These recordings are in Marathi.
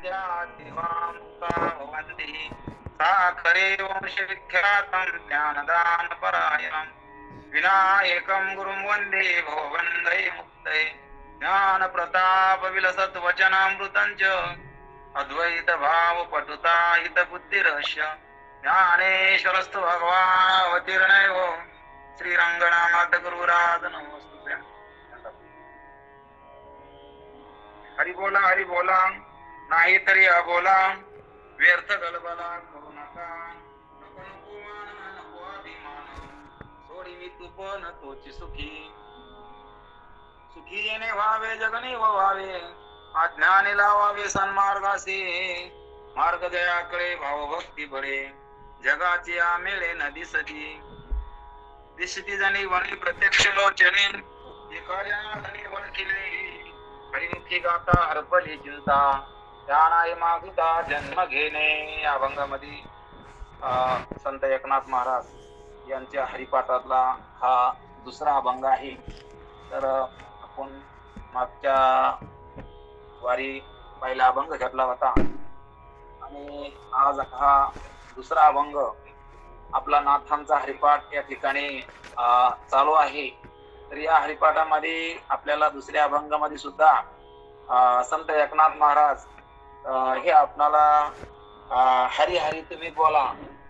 वंदे साखरे वंश विख्यातं ज्ञानदान परायणं विनायकं गुरुं वन्दे भववन्दे मुक्तये ज्ञान प्रताप विलसत् वचनामृतं च अद्वैत भाव पटुता हित बुद्धिरस्य ज्ञानेश्वरस्तु भगवान् अवतीर्णयो श्रीरंगनाथ गुरुराज नमस्तुते. हरि बोला नाही तरी अबोला व्यर्थ गलबला करू नका. नको नको मान नको अभिमान सोडी मी तूप न तोची सुखी सुखी जेणे व्हावे जगणे व्हावे अज्ञानी लावावे सन्मार्गासी मार्ग दयाकडे भावभक्ती बळे जगाची आमेळे न दिसती दिसती जणी वणी प्रत्यक्ष लोचने एखाद्या धनी वळखिले हरिमुखी गाता हरपली चिंता त्यानाय मागुता जन्म घेणे. या अभंगामध्ये संत एकनाथ महाराज यांच्या हरिपाठातला हा दुसरा अभंग आहे. तर आपण मागच्या वारी पहिला अभंग घेतला होता आणि आज हा दुसरा अभंग आपला नाथांचा हरिपाठ या ठिकाणी चालू आहे. तर या हरिपाठामध्ये आपल्याला दुसऱ्या अभंगामध्ये सुद्धा संत एकनाथ महाराज हे आपणाला हरी हरी तुम्ही बोला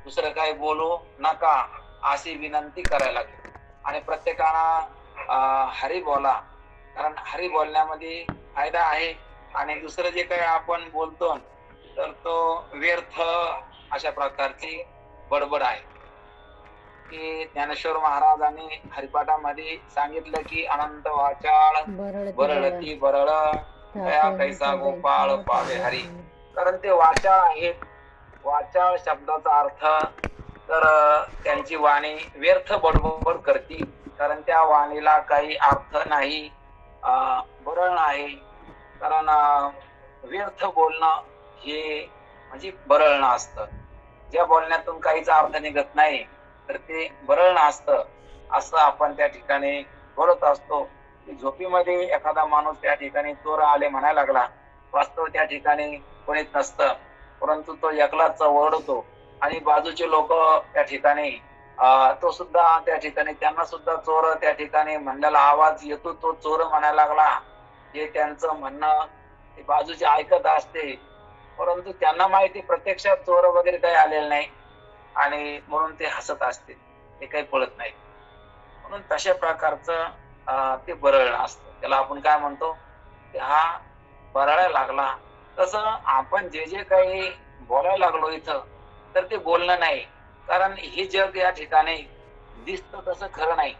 दुसरं काही बोलू नका अशी विनंती करायला लागली. आणि प्रत्येकाला हरी बोला, कारण हरी बोलण्यामध्ये फायदा आहे आणि दुसरं जे काही आपण बोलतो तर तो व्यर्थ अशा प्रकारची बडबड आहे. की ज्ञानेश्वर महाराजांनी हरिपाठामध्ये सांगितलं की अनंत वाचाळ बरळती बरळ दया कैसा गोपाळ पावे हरी. कारण ते वाचाळ आहेत. वाचाळ शब्दाचा अर्थ तर त्यांची वाणी व्यर्थ बडबड करती, कारण त्या वाणीला काही अर्थ नाही, बरळ नाही. कारण व्यर्थ बोलणं हे म्हणजे बरळणं असतं. ज्या बोलण्यातून काहीच अर्थ निघत नाही तर ते बरळणं असतं असं आपण त्या ठिकाणी बोलत असतो. झोपीमध्ये एखादा माणूस त्या ठिकाणी चोर आले म्हणायला लागला, वास्तव त्या ठिकाणी कोणीच नसतं, परंतु तो एकलाच ओरडतो आणि बाजूचे लोक त्या ठिकाणी तो सुद्धा त्या ठिकाणी त्यांना सुद्धा चोर त्या ठिकाणी म्हणलेला आवाज येतो, तो चोर म्हणायला लागला. हे त्यांचं म्हणणं ते बाजूचे ऐकत असते, परंतु त्यांना माहिती प्रत्यक्षात चोर वगैरे काही आलेले नाही आणि म्हणून ते हसत असते, ते काही पळत नाही. म्हणून तशा प्रकारचं ते बरळणं असतं. त्याला आपण काय म्हणतो, हा बरळायला लागला. तसं आपण जे जे काही बोलायला लागलो इथं तर ते बोलणं नाही, कारण हे जग या ठिकाणी दिसतं तसं खरं नाही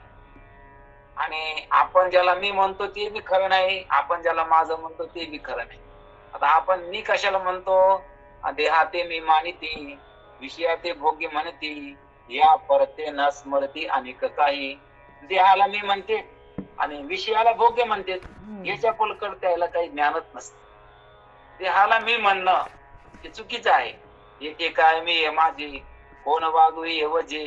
आणि आपण ज्याला मी म्हणतो ते बी खरं नाही, आपण ज्याला माझं म्हणतो ते बी खरं नाही. आता आपण मी कशाला म्हणतो, देहाते मी मानिती विषयाते भोगी म्हणती या परते न स्मरती अनेक काही. देहाला मी म्हणते आणि विषयाला भोग्य म्हणते, याच्या पलकड त्याला काही ज्ञानच नसतं. देहाला मी म्हणणं हे चुकीचं आहे. येते काय मी हे माझे कोण वागू एवजे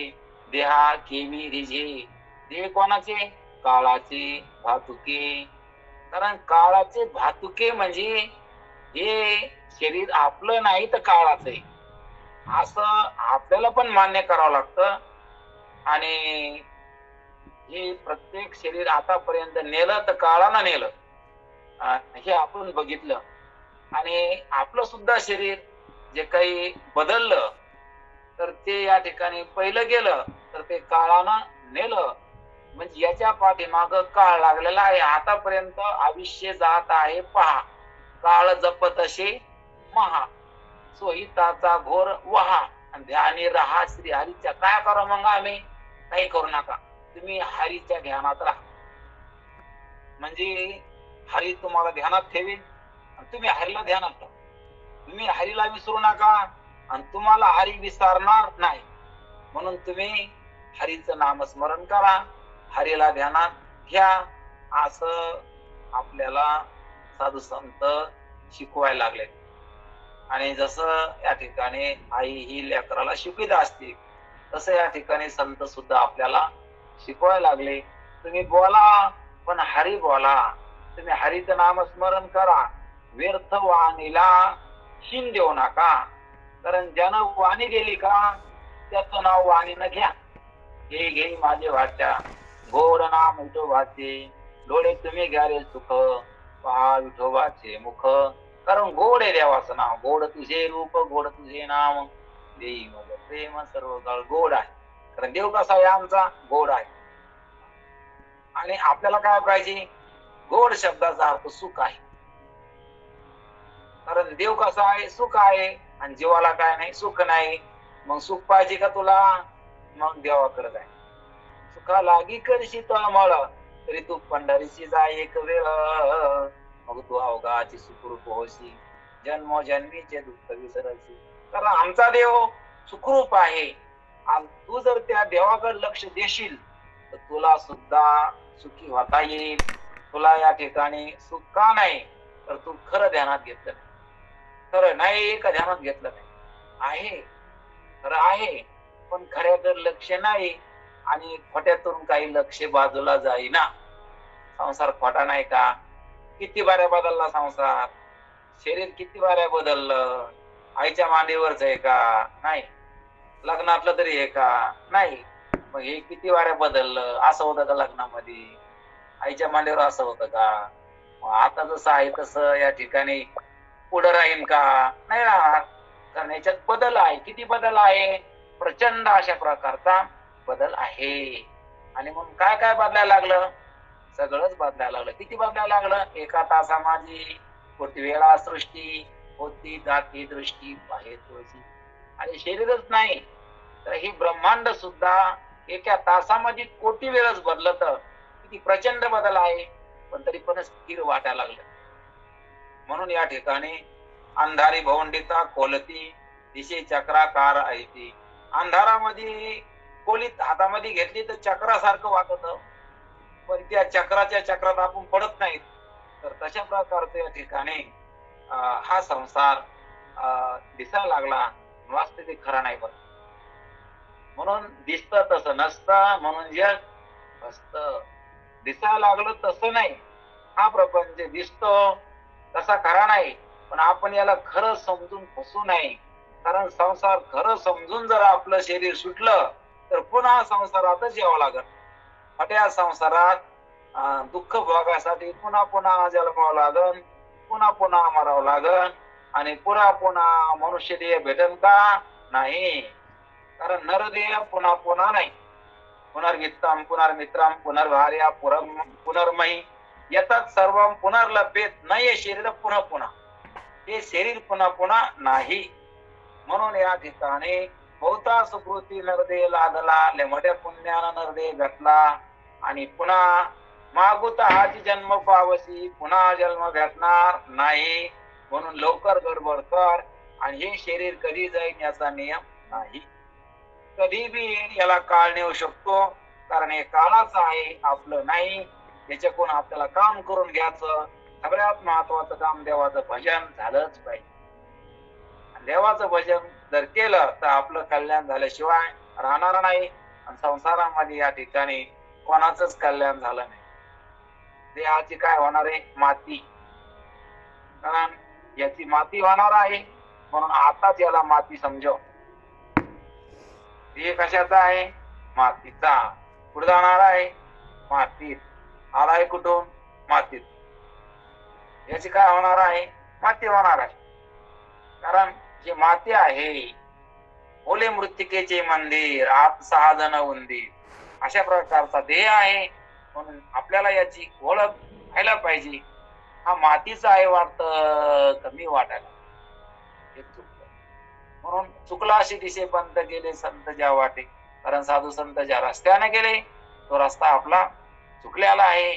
देहा केवी रिझे. देह कोणाचे, काळाचे भातुके. कारण काळाचे भातुके म्हणजे हे शरीर आपलं नाही तर काळाचं आहे असं आपल्याला पण मान्य करावं लागतं. आणि हे प्रत्येक शरीर आतापर्यंत नेलं तर काळानं नेलं हे आपण बघितलं. आणि आपलं सुद्धा शरीर जे काही बदललं तर ते या ठिकाणी पहिलं गेलं तर ते काळानं नेलं. म्हणजे याच्या पाठीमाग काळ लागलेला आहे. आतापर्यंत आयुष्य जात आहे पहा, काळ जपत असे महा सोहिताचा घोर वहा ध्यानी रहा श्री हरीच्या. काय करा मग आम्ही, काही करू नका, तुम्ही हरीच्या ध्यानात राहा. म्हणजे हरी तुम्हाला ध्यानात ठेवेल आणि तुम्ही हरीला ध्यानात ठेवा. तुम्ही हरीला विसरू नका आणि तुम्हाला हरी विसरणार नाही. म्हणून तुम्ही हरीचं नामस्मरण करा, हरीला ध्यानात घ्या, असं आपल्याला साधू संत शिकवायला लागले. आणि जसं या ठिकाणी आई ही लेकराला शिकवित असते तसं या ठिकाणी संत सुद्धा आपल्याला शिकवायला लागले. तुम्ही बोला पण हरी बोला, तुम्ही हरीचं नामस्मरण करा. व्यर्थ वाणीला शिन देऊ नका. कारण ज्यानं वाणी दिली का त्याचं नाव वाणीनं घ्या. हे घे माझे वाचा गोड नाम विठोबाचे, डोळे तुम्ही घ्या रे सुख पहा विठोबाचे मुख. कारण गोड आहे देवाचं नाव, गोड तुझे रूप गोड तुझे नाम, देई मग प्रेम सर्व काळ गोड आहे. कारण देव कसा आहे आमचा, गोड आहे. आणि आपल्याला काय पाहिजे, गोड शब्दाचा अर्थ सुख आहे. कारण देव कसा आहे, सुख आहे. आणि जीवाला काय नाही, सुख नाही. मग सुख पाहिजे का तुला, मग देवाकडे जाय. सुखा लागी करशी तळमळ तरी तू पंढरीशी जाय एक वेळ, मग तू अवघाची सुखरूप होशी जन्मोजन्मीचे दुःख विसरशी. कारण आमचा देव सुखरूप आहे. आणि तू जर त्या देवाकडे लक्ष देशील तर तुला सुद्धा सुखी होता येईल. तुला या ठिकाणी सुख का नाही, तर तू खरं ध्यानात घेतलं नाही. खरं नाही का ध्यानात घेतलं नाही. आहे खरं आहे पण खऱ्याकडे लक्ष नाही. आणि खोट्यातून काही लक्ष बाजूला जाईना. संसार खोटा नाही का, किती बाऱ्या बदलला संसार. शरीर किती बाऱ्या बदललं. आईच्या मांडीवरच आहे का, नाही. लग्नातलं तरी आहे का, नाही. मग हे किती बाऱ्या बदललं. असं होतं का लग्नामध्ये, आईच्या मांडीवर असं होतं का. आता जसं आहे तसं या ठिकाणी पुढे राहील का, नाही राहणार. कारण याच्यात बदल आहे. किती बदल आहे, प्रचंड अशा प्रकारचा बदल आहे. आणि म्हणून काय काय बदलायला लागलं, सगळंच बदलायला लागलं. किती बदलायला लागलं, एका तासा माझी कोटी वेळा सृष्टी होती जाती दृष्टी आहे तुळशी. आणि शरीरच नाही तर ही ब्रह्मांड सुद्धा एका तासामध्ये कोटी वेळच बदलत. किती प्रचंड बदल आहे. पण तरी पण स्थिर वाटायला लागलं. म्हणून या ठिकाणी अंधारी भवंडीचा खोलती दिशे चक्राकार आहे ती. अंधारामध्ये खोलीत हातामध्ये घेतली तर चक्रासारखं वाटत, पण त्या चक्राच्या चक्रात आपण पडत नाहीत. तर तशा प्रकारच्या या ठिकाणी हा संसार दिसायला लागला, वास्तविक खरा नाही. पण म्हणून दिसतं तसं नसतं, म्हणून जग असतं. दिसायला लागलं तसं नाही. हा प्रपंच दिसतो तसा खरा नाही. पण आपण याला खरं समजून फसू नये. कारण संसार खरं समजून जर आपलं शरीर सुटलं तर पुन्हा संसारातच यावं लागत. मोठ्या संसारात दुःख भोगासाठी पुन्हा पुन्हा जन्मावं लागन, पुन्हा पुन्हा मरावं लागन. आणि पुन्हा पुन्हा मनुष्य देह भेटन का, नाही. कारण नरदेह पुन्हा पुन्हा नाही. पुनर्वित्तम पुनर्मित्रम पुनर्भार्या पुनर्मयी येतात सर्व पुनर्लभ्येत नाही. शरीर पुन्हा पुन्हा, हे शरीर पुन्हा पुन्हा नाही. म्हणून या ठिकाणी बहुता सुकृती नरदेह लादला, मोठ्या पुण्यानं नरदेह घटला. आणि पुन्हा मागुता हाची जन्म पावसी, पुन्हा जन्म भेटणार नाही. म्हणून लवकर गडबड कर. आणि हे शरीर कधी जाईल याचा नियम नाही. कधी बी याला काळ नेऊ शकतो. कारण हे काळाचं आहे, आपलं नाही. याच्याकडून आपल्याला काम करून घ्यायचं. सगळ्यात महत्वाचं काम देवाचं भजन झालंच पाहिजे. देवाचं भजन जर केलं तर आपलं कल्याण झाल्याशिवाय राहणार नाही. आणि संसारामध्ये या ठिकाणी कोणाचंच कल्याण झालं नाही. देहाची काय होणार आहे, माती. कारण याची माती होणार आहे. म्हणून आताच याला माती समजव. हे कशाचा आहे, मातीचा. कुठे जाणार आहे, मातीत. आलाय कुठून, मातीत. याची काय होणार आहे, माती होणार आहे. कारण जे माती आहे, ओले मृत्तिकेचे मंदिर आत 6 जण उंदीर, अशा प्रकारचा देह आहे. म्हणून आपल्याला याची ओळख व्हायला पाहिजे. हा मातीचा आहे वाटतं, कमी वाटायला हे चुकलं. म्हणून चुकला अशी दिशे पंत गेले संत ज्या वाटे. कारण साधू संत ज्या रस्त्याने गेले तो रस्ता आपला चुकलेला आहे.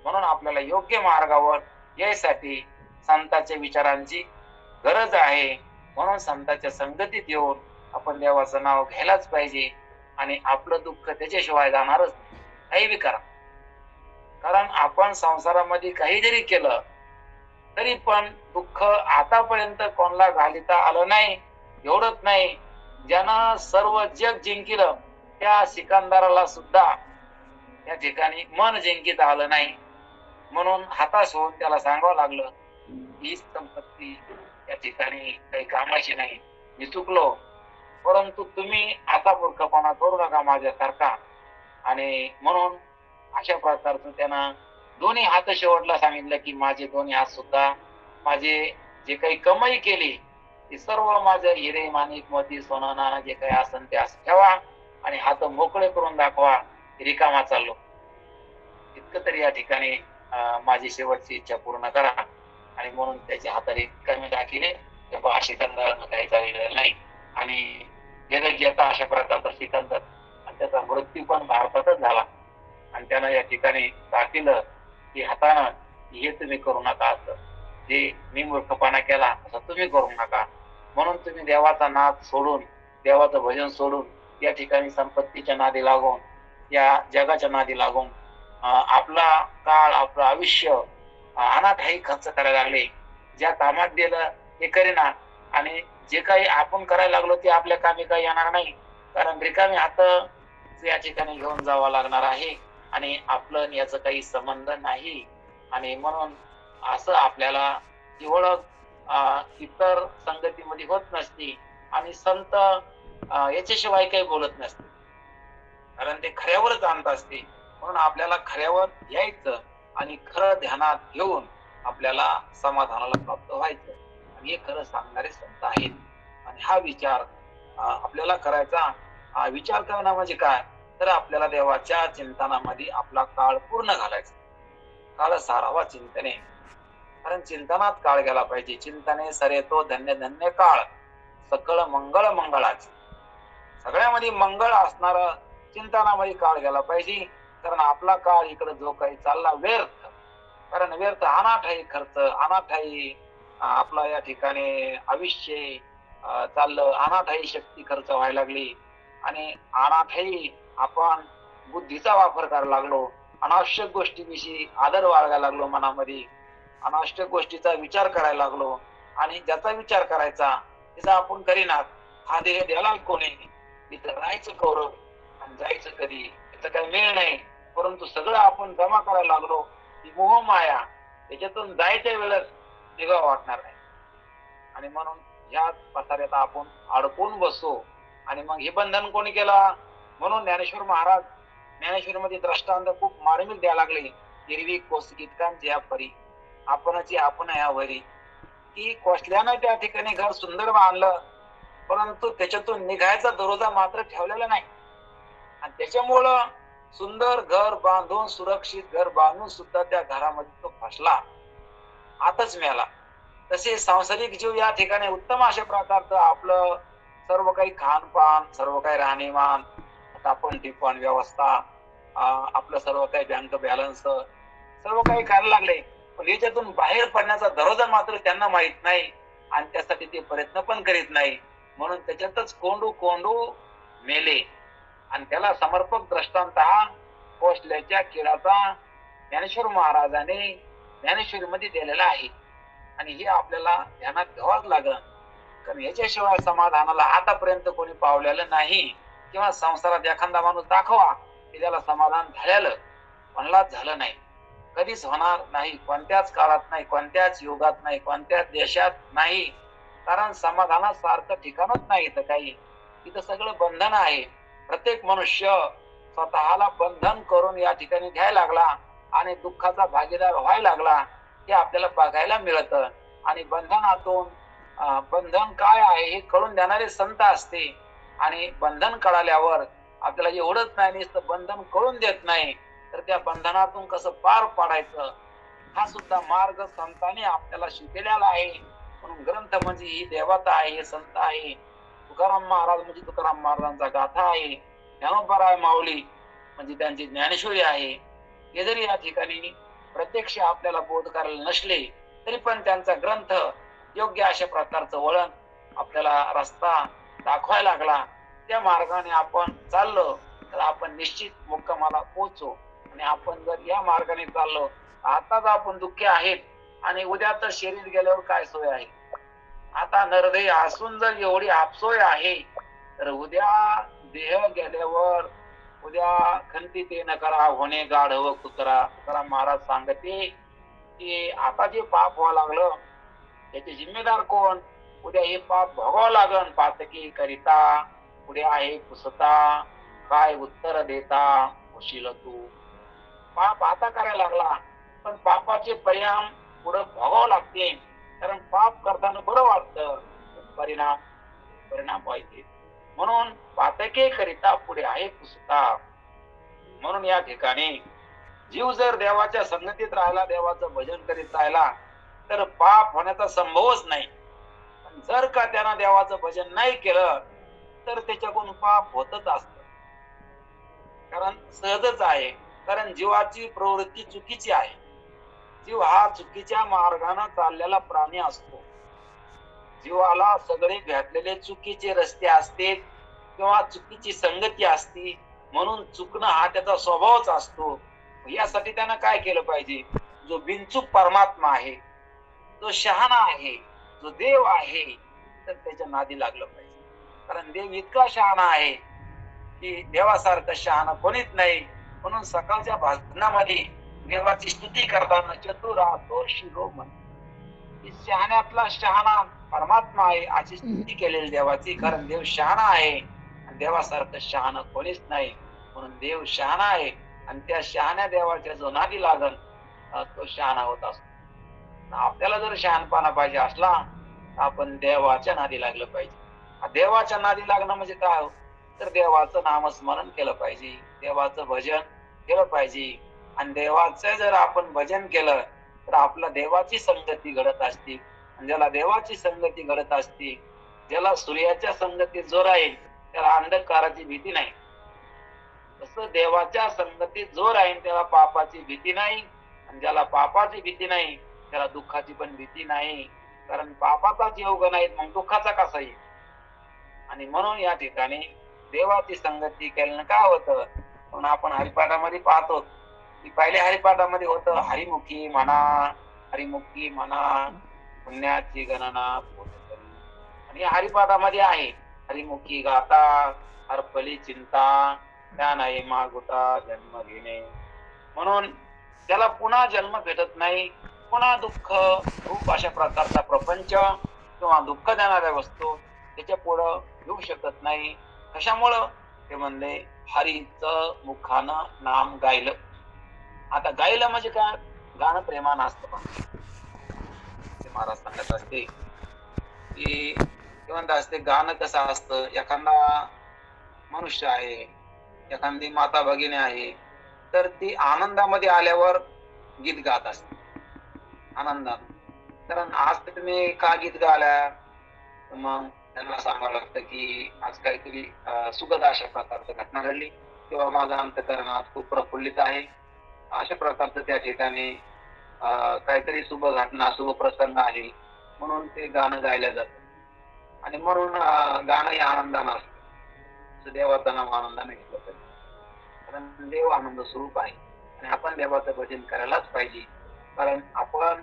म्हणून आपल्याला योग्य मार्गावर यायसाठी संतांच्या विचारांची गरज आहे. म्हणून संतांच्या संगतीत येऊन आपण देवाचं नाव घ्यायलाच पाहिजे. आणि आपलं दुःख त्याच्याशिवाय जाणारच नाही. काही बी करा. कारण आपण संसारामध्ये काही जरी केलं तरी पण दुःख आतापर्यंत कोणाला घालिता आलं नाही. एवढंच नाही, ज्यानं सर्व जग जिंकलं त्या सिकंदराला सुद्धा या ठिकाणी मन जिंकित आलं नाही. म्हणून हताश होऊन त्याला सांगावं लागलं, ही संपत्ती या ठिकाणी काही कामाची नाही, मी चुकलो, परंतु तुम्ही आता मूर्खपणा करू नका माझ्यासारखा. आणि म्हणून अशा प्रकारचं त्यांना दोन्ही हात शेवटला सांगितलं की माझे दोन्ही हात सुद्धा, माझे जे काही कमाई केली ते सर्व माझं हिरे माणिक मोती सोनं नाणं जे काही असेल ते असं ठेवा आणि हात मोकळे करून दाखवा, रिकामा चाललो. इतकं तरी या ठिकाणी माझी शेवटची इच्छा पूर्ण करा. आणि म्हणून त्याचे हात रिकामे दाखिले तेव्हा सिकंदर घ्यायचा वेळ नाही. आणि जगत अशा प्रकारचा सिकंदर आणि त्याचा मृत्यू पण भारतातच झाला. आणि त्यानं या ठिकाणी दाखिलं की हातानं हे तुम्ही करू नका, असं जे मी मूर्खपणा केला असं तुम्ही करू नका. म्हणून तुम्ही देवाचा नाद सोडून, देवाचं भजन सोडून या ठिकाणी संपत्तीच्या नादी लागून, या जगाच्या नादी लागून आपला काळ, आपलं आयुष्य अनाठाई खर्च करायला लागले. ज्या कामात दिलं ते करेना आणि जे काही आपण करायला लागलो ते आपल्या कामी काही येणार नाही, कारण रिकामी हात या ठिकाणी घेऊन जावं लागणार आहे आणि आपलं याचं काही संबंध नाही. आणि म्हणून असं आपल्याला ही ओळख इतर संगतीमध्ये होत नसती आणि संत याच्याशिवाय काही बोलत नसते, कारण ते खऱ्यावरच आणत असते. म्हणून आपल्याला खऱ्यावर यायचं आणि खरं ध्यानात घेऊन आपल्याला समाधानाला प्राप्त व्हायचं. आणि हे खरं सांगणारे संत आहेत. आणि हा विचार आपल्याला करायचा. विचार करणं म्हणजे काय, तर आपल्याला देवाच्या चिंतनामध्ये आपला काळ पूर्ण घालायचा. काळ सारावा चिंतने, कारण चिंतनात काळ गेला पाहिजे. चिंतने सरे तो धन्य धन्य काळ, सकळ मंगळ मंगळाचे. सगळ्यामध्ये मंगळ असणार चिंतनामध्ये काळ गेला पाहिजे. कारण आपला काळ इकडे जो काही चालला व्यर्थ, कारण व्यर्थ अनाठाई खर्च, अनाठाई आपला या ठिकाणी आयुष्य चाललं, अनाठाई शक्ती खर्च व्हायला लागली आणि अनाठाई आपण बुद्धीचा वापर करायला लागलो, अनावश्यक गोष्टीविषयी आदर बाळगायला लागलो मनामध्ये, अनावश्यक गोष्टीचा विचार करायला लागलो. आणि ज्याचा विचार करायचा त्याचा आपण करीनात. हा देह द्याला कोणी, तिथं राहायचं कौरव आणि जायचं कधी, त्याचा काही मेळ नाही. परंतु सगळं आपण जमा करायला लागलो, ती मोह माया, त्याच्यातून जायच्या वेळेस निघा वाटणार नाही. आणि म्हणून ह्या पसाऱ्यात आपण अडकून बसतो. आणि मग हे बंधन कोणी केलं, म्हणून ज्ञानेश्वर महाराज ज्ञानेश्वरीमध्ये दृष्टांत खूप मार्मिक द्यायला लागले. हिरवी कोसगीतकांची या परी, आपणाची आपण या वरी. की कोसल्यानं त्या ठिकाणी घर सुंदर बांधलं, परंतु त्याच्यातून निघायचा दरवाजा मात्र ठेवलेला नाही. आणि त्याच्यामुळं सुंदर घर बांधून, सुरक्षित घर बांधून सुद्धा त्या घरामध्ये तो फसला, आताच मिळाला. तसे सांसारिक जीव या ठिकाणी उत्तम अशा प्रकारचं आपलं सर्व काही खानपान, सर्व काही राहणीमान, तापण टिपण व्यवस्था, आपलं सर्व काही बँक बॅलन्स सर्व काही करायला लागले, पण याच्यातून बाहेर पडण्याचा दरवाजा मात्र त्यांना माहित नाही आणि त्यासाठी ते प्रयत्न पण करीत नाही. म्हणून त्याच्यातच कोंडू कोंडू मेले. आणि त्याला समर्पक दृष्टांत हा कोसल्याच्या किडाचा ज्ञानेश्वर महाराजांनी ज्ञानेश्वरीमध्ये दिलेला आहे. आणि हे आपल्याला ध्यानात घ्यावाच लागल, कारण याच्याशिवाय समाधानाला आतापर्यंत कोणी पावलेलं नाही. किंवा संसारात एखादा माणूस दाखवा की त्याला समाधान झालेलं, कोणालाच झालं नाही, कधीच होणार नाही, कोणत्याच काळात नाही, कोणत्याच युगात नाही, कोणत्याच देशात नाही. कारण समाधानासारखं ठिकाणच नाही इथं काही. इथं सगळं बंधन आहे. प्रत्येक मनुष्य स्वतःला बंधन करून या ठिकाणी घ्यायला लागला आणि दुःखाचा भागीदार व्हायला लागला, हे आपल्याला बघायला मिळत. आणि बंधनातून बंधन काय आहे हे कळून देणारे संत असते. आणि बंधन कळाल्यावर आपल्याला एवढंच नाही, नुसतं बंधन कळून देत नाही, तर त्या बंधनातून कसं पार पाडायचं हा सुद्धा मार्ग संतांनी आपल्याला शिकलेला आहे. म्हणून ग्रंथ म्हणजे ही देवता आहे, हे संत आहे. तुकाराम महाराज म्हणजे तुकाराम महाराजांचा गाथा आहे. ज्ञानोबराय माऊली म्हणजे त्यांची ज्ञानेश्वरी आहे. हे जरी या ठिकाणी प्रत्यक्ष आपल्याला बोध करायला नसले तरी पण त्यांचा ग्रंथ योग्य अशा प्रकारचं वळण आपल्याला रस्ता दाखवायला लागला. त्या मार्गाने आपण चाललो तर आपण निश्चित मुक्कामाला पोहोचू. आणि आपण जर या मार्गाने चाललो, आताच आपण दुःखी आहेत आणि उद्या तर शरीर गेल्यावर काय सोय आहे. आता नरदेह असून जर एवढी आपसोय आहे, तर उद्या देह गेल्यावर उद्या खंती ते न करा होणे गाढव कुत्रा. तुकाराम महाराज सांगते की आता जे पाप व्हावं लागलं याचे जिम्मेदार कोण? उद्या हे पाप भोगावं लागन. पातकी करिता पुढे आहे पुसता, काय उत्तर देता होशील तू. पाप आता करायला लागला, पण पापाचे परिणाम पुढे भोगावं लागते. कारण पाप करताना बरं वाटतं, परिणाम परिणाम व्हायचे. म्हणून पातके करिता पुढे आहे पुसता. म्हणून या ठिकाणी जीव जर देवाच्या संगतीत राहिला, देवाचं भजन करीत राहिला, तर पाप होण्याचा संभवच नाही. पण जर का त्यानं देवाचं भजन नाही केलं, तर त्याच्याकडून पाप होतच असत. कारण सहजच आहे. कारण जीवाची प्रवृत्ती चुकीची आहे. जीव हा चुकीच्या मार्गाने चाललेला प्राणी असतो. जीवाला सगळे भेटलेले चुकीचे रस्ते असते किंवा चुकीची संगती असती, म्हणून चुकणं हा त्याचा स्वभावच असतो. यासाठी त्यानं काय केलं पाहिजे? जो बिनचूक परमात्मा आहे, जो शहाणा आहे, जो देव आहे, तर त्याच्या नादी लागलं पाहिजे. कारण देव इतका शहाणा आहे की देवासारखं शहाणा कोणीच नाही. म्हणून सकाळच्या भाषणामध्ये देवाची स्तुती करताना चतुरा तो शिरोमणी, शहाण्यातला शहाणा परमात्मा आहे अशी स्तुती केलेली देवाची. कारण देव शहाणा आहे आणि देवासारखं शहाणा कोणीच नाही. म्हणून देव शहाणा आहे आणि त्या शहाण्या देवाच्या जो नादी लागन तो शहाणा होत असतो. आपल्याला जर शहाणपणा पाहिजे असला, आपण देवाच्या नादी लागलं पाहिजे. देवाच्या नादी लागणं म्हणजे काय? तर देवाचं नामस्मरण केलं पाहिजे, देवाचं भजन केलं पाहिजे. आणि देवाचं जर आपण भजन केलं तर आपला देवाची संगती घडत असते. आणि ज्याला देवाची संगती घडत असते, ज्याला सूर्याच्या संगतीत जो राहील त्याला अंधकाराची भीती नाही. तसं देवाच्या संगतीत जो राहील त्याला पापाची भीती नाही. आणि ज्याला पापाची भीती नाही त्याला दुःखाची पण भीती नाही. कारण पापाचाच योग नाही, मग दुःखाचा कसा येईल? आणि म्हणून या ठिकाणी देवाची संगती केल्यानं काय होतं? म्हणून आपण हरिपाठामध्ये पाहतो की पहिल्या हरिपाठामध्ये होतं, हरिमुखी म्हणा, हरिमुखी म्हणा, पुण्याची गणना पोट करी. आणि या हरिपाठामध्ये आहे, हरिमुखी गाता हरपली चिंता, त्या नाही मागुता जन्म घेणे. म्हणून त्याला पुन्हा जन्म भेटत नाही, पुन्हा दुःख रूप अशा प्रकारचा प्रपंच किंवा दुःख देणाऱ्या वस्तू त्याच्या पुढं येऊ शकत नाही. कशामुळं? ते म्हणले हरीचं मुखानं नाम गायलं. आता गायलं म्हणजे काय? गाणं प्रेमानं असतं. पण महाराज सांगत असते की म्हणत असते, गाणं कसं असतं? एखादा मनुष्य आहे, एखादी माता भगिनी आहे, तर ती आनंदामध्ये आल्यावर गीत गात असते आनंदात. कारण आज तुम्ही का गीत गाल्या? मग त्यांना सांगावं लागतं की आज काहीतरी सुखद अशा प्रकारची घटना घडली किंवा माझा अंतःकरणात खूप प्रफुल्लित आहे, अशा प्रकारचं त्या ठिकाणी काहीतरी शुभ घटना, शुभ प्रसंग आहे, म्हणून ते गाणं गायलं जातं. आणि म्हणून गाणं हे आनंदानं असतं. देवाचं नाव आनंदाने घेतलं पाहिजे. कारण देव आनंद स्वरूप आहे आणि आपण देवाचं भजन करायलाच पाहिजे. कारण आपण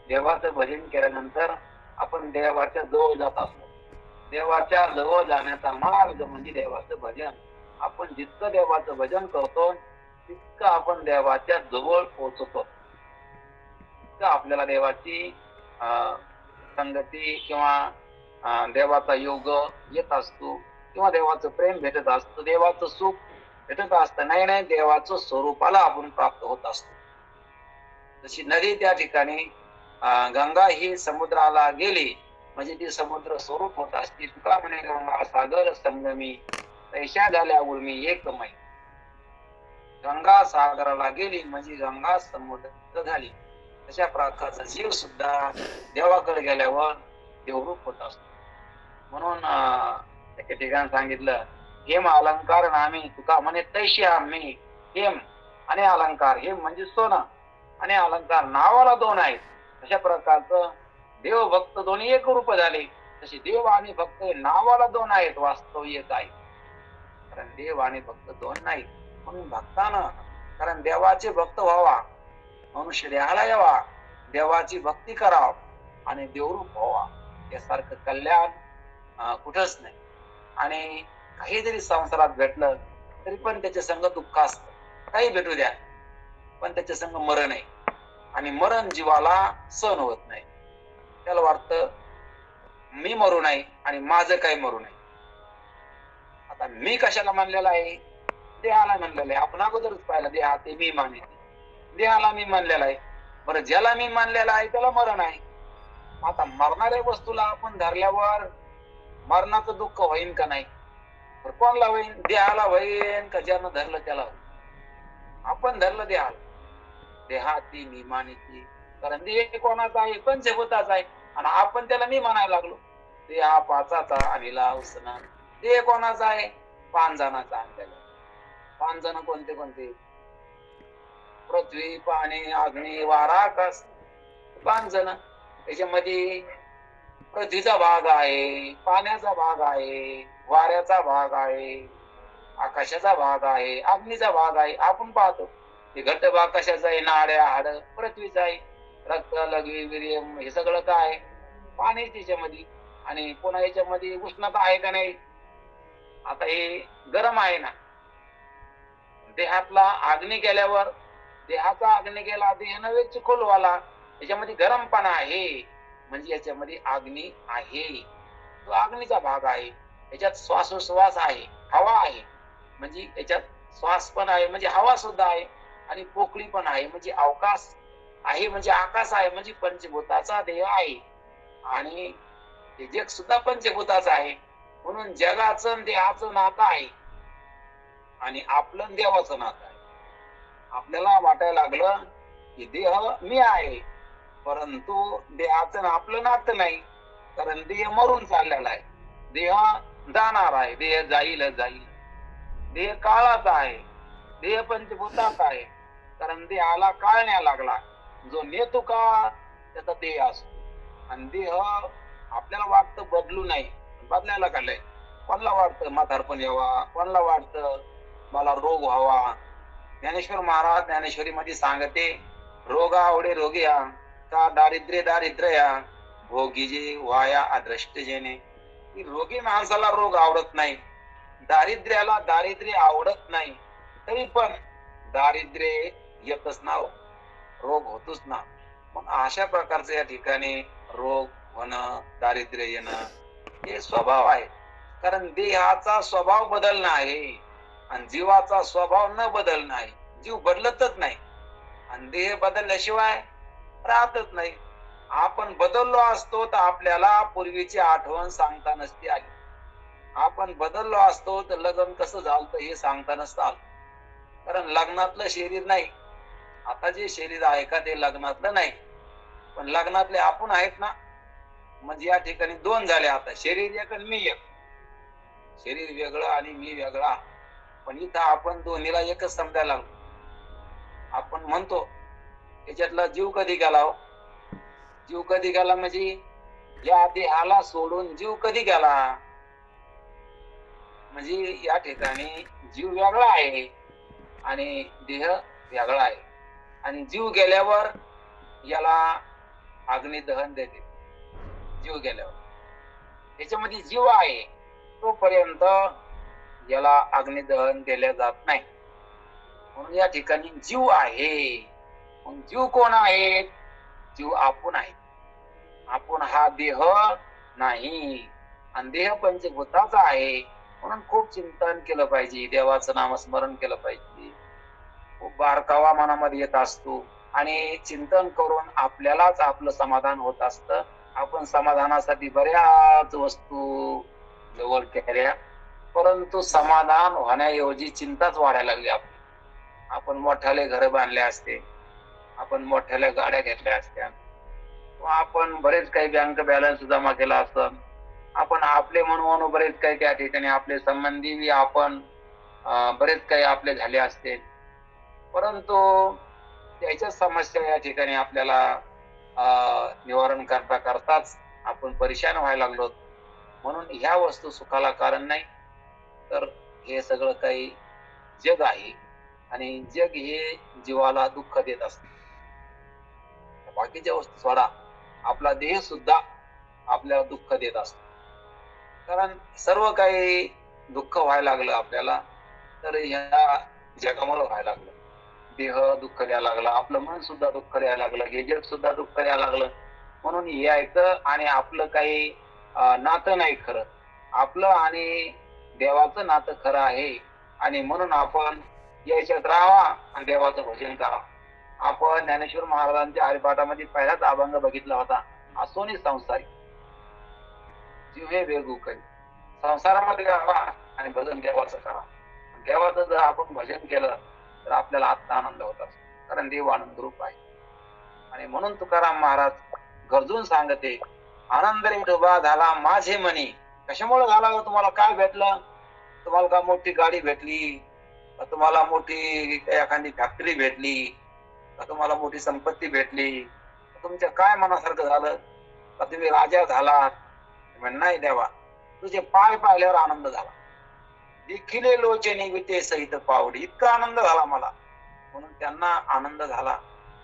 देवाचं भजन केल्यानंतर आपण देवाच्या जवळ जात असतो. देवाच्या जवळ जाण्याचा मार्ग म्हणजे देवाचं भजन. आपण जितकं देवाचं भजन करतो तितकं आपण देवाच्या जवळ पोहोचतो, तितकं आपल्याला देवाची संगती किंवा देवाचा योग येत असतो किंवा देवाचं प्रेम भेटत असतं, देवाचं सुख भेटत असतं. नाही देवाचं स्वरूपाला आपण प्राप्त होत असतो. जशी नदी त्या ठिकाणी गंगा ही समुद्राला गेली म्हणजे ती समुद्र स्वरूप होत असते. तुका म्हणे गंगा सागर संगमी, तैशा झाल्या उर्मी एकमय. गंगा सागराला गेली म्हणजे गंगा समुद्र झाली. तशा प्रकारचा जीव सुद्धा देवाकडे गेल्यावर देवरूप होत असतो. म्हणून एका ठिकाणी सांगितलं, हेम अलंकार नामी तुका म्हणे तैशी आम्ही. हेम आणि अलंकार, हेम म्हणजे सोनं आणि अलंकार नावाला दोन आहेत. अशा प्रकारचं देव भक्त दोन्ही एक रूप झाले. तसे देव आणि भक्त नावाला दोन आहेत, वास्तव एक आहे. कारण देव आणि भक्त दोन नाही. म्हणून भक्तानं, कारण देवाचे भक्त व्हावा, मनुष्य देहाला यावा, देवाची भक्ती कराव आणि देवरूप व्हावा, यासारखं कल्याण कुठंच नाही. आणि काही जरी संसारात भेटलं तरी पण त्याच्या संग दुःख असतं. काही भेटू द्या पण त्याच्या संग मरण आहे आणि मरण जीवाला सहन होत नाही. त्याला वाटतं मी मरू नाही आणि माझं काही मरू नाही. आता मी कशाला मानलेला आहे? देहाला मानलेला आहे. आपण अगोदरच पाहिलं देहा ते मी मानिते. देहाला मी मानलेला आहे. बरं, ज्याला मी मानलेला आहे त्याला मरण आहे. आता मरणाऱ्या वस्तूला आपण धरल्यावर मरणाचं दुःख होईन का नाही? कोणाला होईन? देहाला होईन का ज्यानं धरलं त्याला होईन? आपण धरलं देहाला. देहाती मी मानिती. कारण देह कोणाचा आहे? पंचभूताचा आहे. आणि आपण त्याला मी म्हणायला लागलो. देहा पाचाचा अनिला उसना. देह कोणाचा आहे? 5 जणांचा आणलेला. 5 जण कोणते कोणते? पृथ्वी, पाणी, अग्नी, वारा, आकाश. 5 जण. त्याच्यामध्ये पृथ्वीचा भाग आहे, पाण्याचा भाग आहे, वाऱ्याचा भाग आहे, आकाशाचा भाग आहे, अग्नीचा भाग आहे. आपण पाहतो ते घट्ट भाग कशाचा आहे? नाड्या, हाड पृथ्वीचा आहे. रक्त, लघवी, वीर्यम हे सगळं काय? पाणी त्याच्यामध्ये. आणि पुन्हा याच्यामध्ये उष्णता आहे का नाही? आता हे गरम आहे ना. देहातला अग्नी गेल्यावर देहाचा अग्नी गेला, देह नव्हे चिखोलवाला, याच्यामध्ये गरमपणा आहे म्हणजे याच्यामध्ये अग्नी आहे. तो अग्नीचा भाग आहे. याच्यात श्वासोश्वास आहे, हवा आहे म्हणजे याच्यात श्वास पण आहे म्हणजे हवा सुद्धा आहे. आणि पोकळी पण आहे म्हणजे अवकाश आहे म्हणजे आकाश आहे म्हणजे पंचभूताचा देह आहे. आणि हे जग सुद्धा पंचभूताचं आहे. म्हणून जगाचं आणि देहाचं नातं आहे आणि आपलं देवाचं नातं आहे. आपल्याला वाटायला लागलं की देह मी आहे, परंतु देहाचं आपलं नातं नाही. कारण देह मरून चाललेला आहे. देह जाणार आहे. देह जाईल. देह काळाचा आहे. देह पंचभूताचा आहे. कारण देहाला काळ न्यायला लागला. जो नेतो का त्याचा देह असतो. आणि देह आपल्याला वाटतं बदलू नाही, बदलायला काढलंय. कोणाला वाटतं म्हातारपण यावा, कोणाला वाटतं मला रोग व्हावा. ज्ञानेश्वर महाराज ज्ञानेश्वरी मध्ये सांगते, रोगा आवडे रोगिया का दारिद्र्य भोगी जे वाया अदृष्ट जेने. रोगी माणसाला रोग आवडत नाही, दारिद्र्याला दारिद्र्य आवडत नाही, तरी पण दारिद्र्य येतच ना, रोग होतोच ना. मग अशा प्रकारचं या ठिकाणी रोग होणं, दारिद्र्य येणं हे स्वभाव आहे. कारण देहाचा स्वभाव बदलणं आहे आणि जीवाचा स्वभाव न बदलणं आहे. जीव बदलतच नाही आणि देह बदलल्याशिवाय राहतच नाही. आपण बदललो असतो तर आपल्याला पूर्वीची आठवण सांगता नसती आली. आपण बदललो असतो तर लग्न कसं झालं हे सांगता नसतं आलं. कारण लग्नातलं शरीर नाही. आता जे शरीर आहे का ते लग्नातलं नाही, पण लग्नातले आपण आहेत ना. म्हणजे या ठिकाणी 2 झाले. आता शरीर एक आणि मी एक. शरीर वेगळं आणि मी वेगळा. पण इथं आपण दोन्हीला एकच समजायला लागलो. आपण म्हणतो याच्यातला जीव कधी गेला हो? जीव कधी गेला म्हणजे या देहाला सोडून जीव कधी गेला? म्हणजे या ठिकाणी जीव वेगळा आहे आणि देह वेगळा आहे. आणि जीव गेल्यावर याला अग्नी दहन देते. जीव गेल्यावर याच्यामध्ये जीव आहे तोपर्यंत याला अग्नी दहन केल्या जात नाही. म्हणून या ठिकाणी जीव आहे. मग जीव कोण आहे? जीव आपण आहे. आपण हा देह नाही आणि देह पंचभूताचा आहे. म्हणून खूप चिंतन केलं पाहिजे, देवाचं नामस्मरण केलं पाहिजे. खूप बारकावा मनामध्ये येत असतो आणि चिंतन करून आपल्यालाच आपलं समाधान होत असतं. आपण समाधानासाठी बऱ्याच वस्तू जवळ केल्या, परंतु समाधान होण्याऐवजी चिंताच वाढायला लागली. आपण मोठ्याले घर बांधले असते, आपण मोठ्याल्या गाड्या घेतल्या असत्या, आपण बरेच काही बँक बॅलन्स जमा केला असतं, आपण आपले म्हणून बरेच काही त्या ठिकाणी आपले संबंधी आपण बरेच काही आपले झाले असते. परंतु त्याच्या समस्या या ठिकाणी आपल्याला निवारण करताच आपण परेशान व्हायला लागलो. म्हणून ह्या वस्तू सुखाला कारण नाही, तर हे सगळं काही जग आहे आणि जग हे जीवाला दुःख देत असते. बाकीच्या वस्तू सोडा, आपला देह सुद्धा आपल्याला दुःख देत असतो. कारण सर्व काही दुःख व्हायला लागलं आपल्याला तर ह्या जगामुळे व्हायला लागलं. देह दुःख द्यायला लागला, आपलं मन सुद्धा दुःख द्यायला लागलं, हे जग सुद्धा दुःख द्यायला लागलं. म्हणून यायचं आणि आपलं काही नातं नाही खरं, आपलं आणि देवाचं नातं खरं आहे. आणि म्हणून आपण याच्यात राहावा आणि देवाचं भजन करावं. आपण ज्ञानेश्वर महाराजांच्या हरिपाठामध्ये पहिलाच अभंग बघितला होता, असोनी संसारी जीव हे वेगू काही. संसारामध्ये राहावा आणि भजन देवाचं करा. देवाचं जर आपण भजन केलं तर आपल्याला आत्ता आनंद होत असतो, कारण देव आनंद रूप आहे. आणि म्हणून तुकाराम महाराज गरजून सांगते, आनंद रे डोबा झाला माझे मनी. कशामुळे झाला? तुम्हाला काय भेटलं? तुम्हाला का मोठी गाडी भेटली, तुम्हाला मोठी एखादी फॅक्टरी भेटली, तुम्हाला मोठी संपत्ती भेटली, तुमच्या काय मनासारखं झालं? का तुम्ही राजा झालात? नाही देवा, तुझे पाय पाहिल्यावर आनंद झाला. देखिले लोचनी विते सहित पावडी, इतका आनंद झाला मला. म्हणून त्यांना आनंद झाला.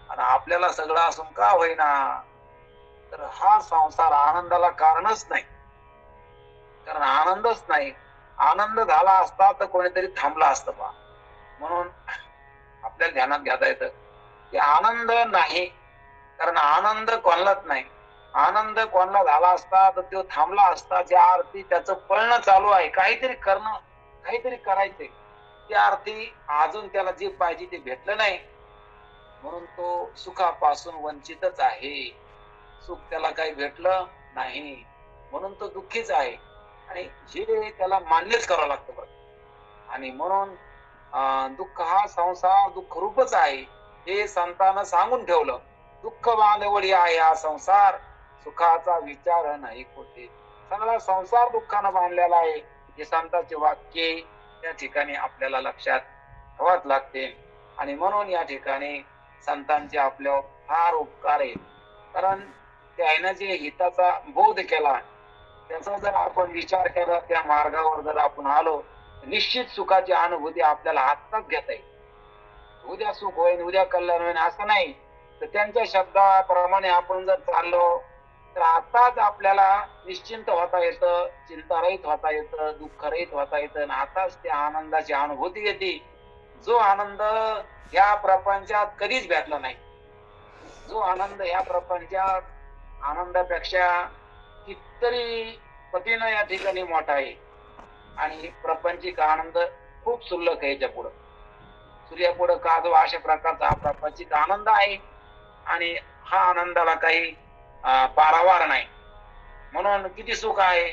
आणि आपल्याला सगळं असून का होईना, तर हा संसार आनंदाला कारणच नाही. कारण आनंदच नाही. आनंद झाला असता तर कोणीतरी थांबला असतं पहा. म्हणून आपल्याला ध्यानात घ्यायला येतं की आनंद नाही, कारण आनंद कोणालाच नाही. आनंद कोणाला झाला असता तर तो थांबला असता. ज्या अर्थी त्याचं पळणं चालू आहे, काहीतरी करणं, काहीतरी करायचंय, त्या अर्थी अजून त्याला जे पाहिजे ते भेटलं नाही, म्हणून तो सुखापासून वंचितच आहे. सुख त्याला काही भेटलं नाही म्हणून तो दुःखीच आहे. आणि जे त्याला मान्यच करावं लागतं बरं. आणि म्हणून दुःख हा संसार दुःख रूपच आहे हे संतांना सांगून ठेवलं. दुःख बांधवडी आहे हा संसार, सुखाचा विचार नाही कोठे. सगळा संसार दुःखानं बांधलेला आहे, हे संतांचे वाक्य या ठिकाणी आपल्याला लक्षात ठेवावं लागते. आणि म्हणून या ठिकाणी संतांचे आपल्यावर फार उपकार आहे. कारण त्यानं जे हिताचा बोध केला त्याचा जर आपण विचार केला, त्या मार्गावर जर आपण आलो, निश्चित सुखाची अनुभूती आपल्याला आत्ताच घेता येईल. उद्या सुख होईल, उद्या कल्याण होईल असं नाही. तर त्यांच्या शब्दाप्रमाणे आपण जर चाललो तर आताच आपल्याला निश्चिंत होता येतं, चिंतारहित होता येतं, दुःखरहित होता येतं. आणि आताच त्या आनंदाची अनुभूती येते, जो आनंद या प्रपंचात कधीच भेटला नाही. जो आनंद या प्रपंचात आनंदापेक्षा कितीतरी पटीनं या ठिकाणी मोठा आहे. आणि प्रपंचिक आनंद खूप सुल्लक आहे याच्या पुढं. सूर्यापुढं काजवा अशा प्रकारचा हा प्रपंचिक आनंद आहे. आणि हा आनंदाला काही पारावार नाही. म्हणून किती सुख आहे,